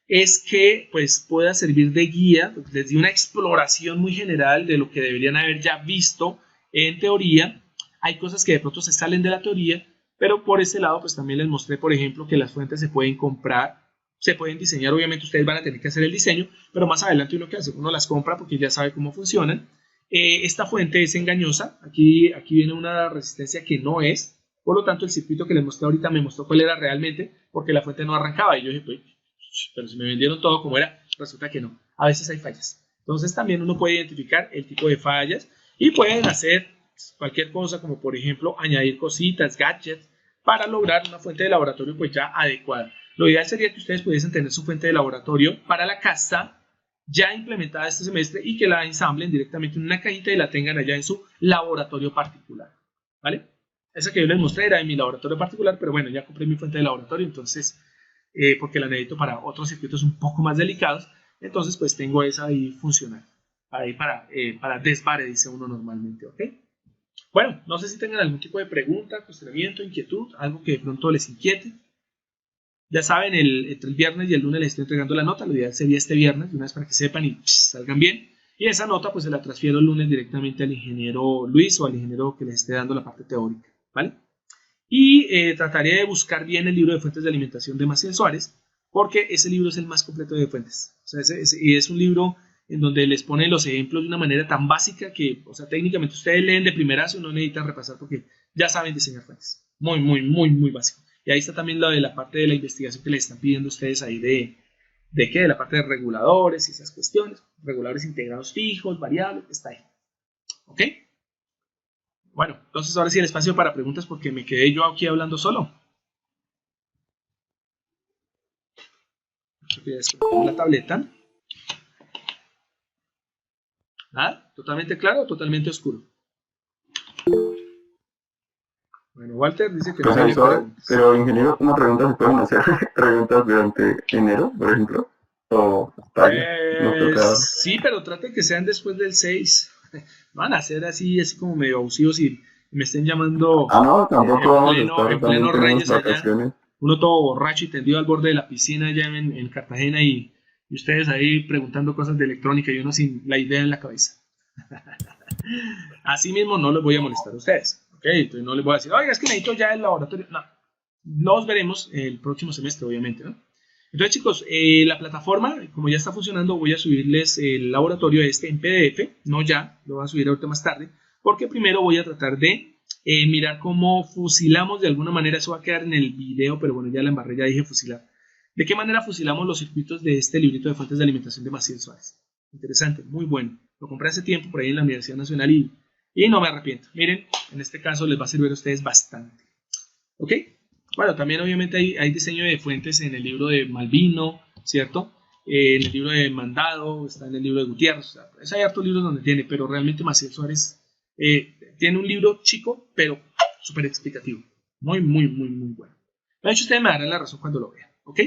es que pues pueda servir de guía, les di una exploración muy general de lo que deberían haber ya visto en teoría, Hay cosas que de pronto se salen de la teoría, pero por este lado pues también les mostré, por ejemplo, que las fuentes se pueden comprar, se pueden diseñar. Obviamente ustedes van a tener que hacer el diseño, pero más adelante uno que hace, uno las compra porque ya sabe cómo funcionan. Esta fuente es engañosa, aquí viene una resistencia que no es, por lo tanto el circuito que les mostré ahorita me mostró cuál era realmente, porque la fuente no arrancaba, y yo dije, pues, pero si me vendieron todo como era, resulta que no, a veces hay fallas. Entonces también uno puede identificar el tipo de fallas y pueden hacer cualquier cosa, como por ejemplo añadir cositas, gadgets, para lograr una fuente de laboratorio pues ya adecuada. Lo ideal sería que ustedes pudiesen tener su fuente de laboratorio para la casa ya implementada este semestre y que la ensamblen directamente en una cajita y la tengan allá en su laboratorio particular, ¿vale? Esa que yo les mostré era en mi laboratorio particular, pero bueno, ya compré mi fuente de laboratorio, entonces, porque la necesito para otros circuitos un poco más delicados, entonces pues tengo esa ahí funcional, ahí para desvare, dice uno normalmente, ¿ok? Bueno, no sé si tengan algún tipo de pregunta, cuestionamiento, inquietud, algo que de pronto les inquiete. Ya saben, entre el viernes y el lunes les estoy entregando la nota, lo ideal sería este viernes, de una vez para que sepan y salgan bien. Y esa nota pues se la transfiero el lunes directamente al ingeniero Luis o al ingeniero que les esté dando la parte teórica, ¿vale? Y trataré de buscar bien el libro de fuentes de alimentación de Maciel Suárez, porque ese libro es el más completo de fuentes. O sea, y es un libro en donde les pone los ejemplos de una manera tan básica que, o sea, técnicamente ustedes leen de primerazo y no necesitan repasar porque ya saben diseñar fuentes. Muy, muy, muy, muy básico. Y ahí está también lo de la parte de la investigación que les están pidiendo ustedes ahí ¿de qué? De la parte de reguladores y esas cuestiones. Reguladores integrados fijos, variables, está ahí. ¿Ok? Bueno, entonces ahora sí el espacio para preguntas porque me quedé yo aquí hablando solo. Voy a desconectar la tableta. ¿Nada? ¿Totalmente claro o totalmente oscuro? Bueno, Walter dice que no tiene preguntas. Pero ingeniero, ¿cómo preguntas se pueden hacer? ¿Preguntas durante enero, por ejemplo? ¿O hasta ya? ¿Nos toca? Sí, pero traten que sean después del 6. Van a ser así como medio abusivos y me estén llamando Ah, no, tampoco vamos a estar, en también pleno tenemos Reyes allá. vacaciones. Uno todo borracho y tendido al borde de la piscina allá en Cartagena y ustedes ahí preguntando cosas de electrónica y uno sin la idea en la cabeza. Así mismo no les voy a molestar a ustedes. ¿Ok? Entonces no les voy a decir, oiga, es que necesito ya el laboratorio. No, los veremos el próximo semestre, obviamente, ¿no? Entonces, chicos, la plataforma, como ya está funcionando, voy a subirles el laboratorio en PDF, no ya, lo voy a subir ahorita más tarde, porque primero voy a tratar de mirar cómo fusilamos de alguna manera, eso va a quedar en el video, pero bueno, ya la embarré, ya dije fusilar. ¿De qué manera fusilamos los circuitos de este librito de fuentes de alimentación de Maciel Suárez? Interesante, muy bueno. Lo compré hace tiempo por ahí en la Universidad Nacional y no me arrepiento. Miren, en este caso les va a servir a ustedes bastante. ¿Ok? Bueno, también obviamente hay diseño de fuentes en el libro de Malvino, ¿cierto? En el libro de Mandado, está en el libro de Gutiérrez. O sea, hay hartos libros donde tiene, pero realmente Maciel Suárez tiene un libro chico, pero súper explicativo. Muy, muy, muy, muy bueno. De hecho, ustedes me darán la razón cuando lo vean, ¿ok?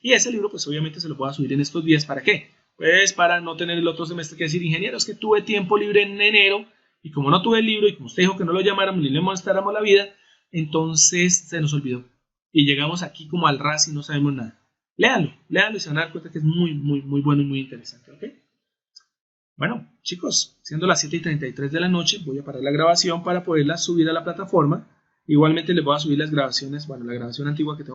Y ese libro, pues obviamente se lo voy a subir en estos días. ¿Para qué? Pues para no tener el otro semestre que decir, ingeniero, es que tuve tiempo libre en enero, y como no tuve el libro, y como usted dijo que no lo llamáramos ni le molestáramos la vida, entonces se nos olvidó. Y llegamos aquí como al ras y no sabemos nada. Léanlo y se van a dar cuenta que es muy, muy, muy bueno y muy interesante, ¿ok? Bueno, chicos, siendo las 7:33 de la noche, voy a parar la grabación para poderla subir a la plataforma. Igualmente les voy a subir las grabaciones, bueno, la grabación antigua que tengo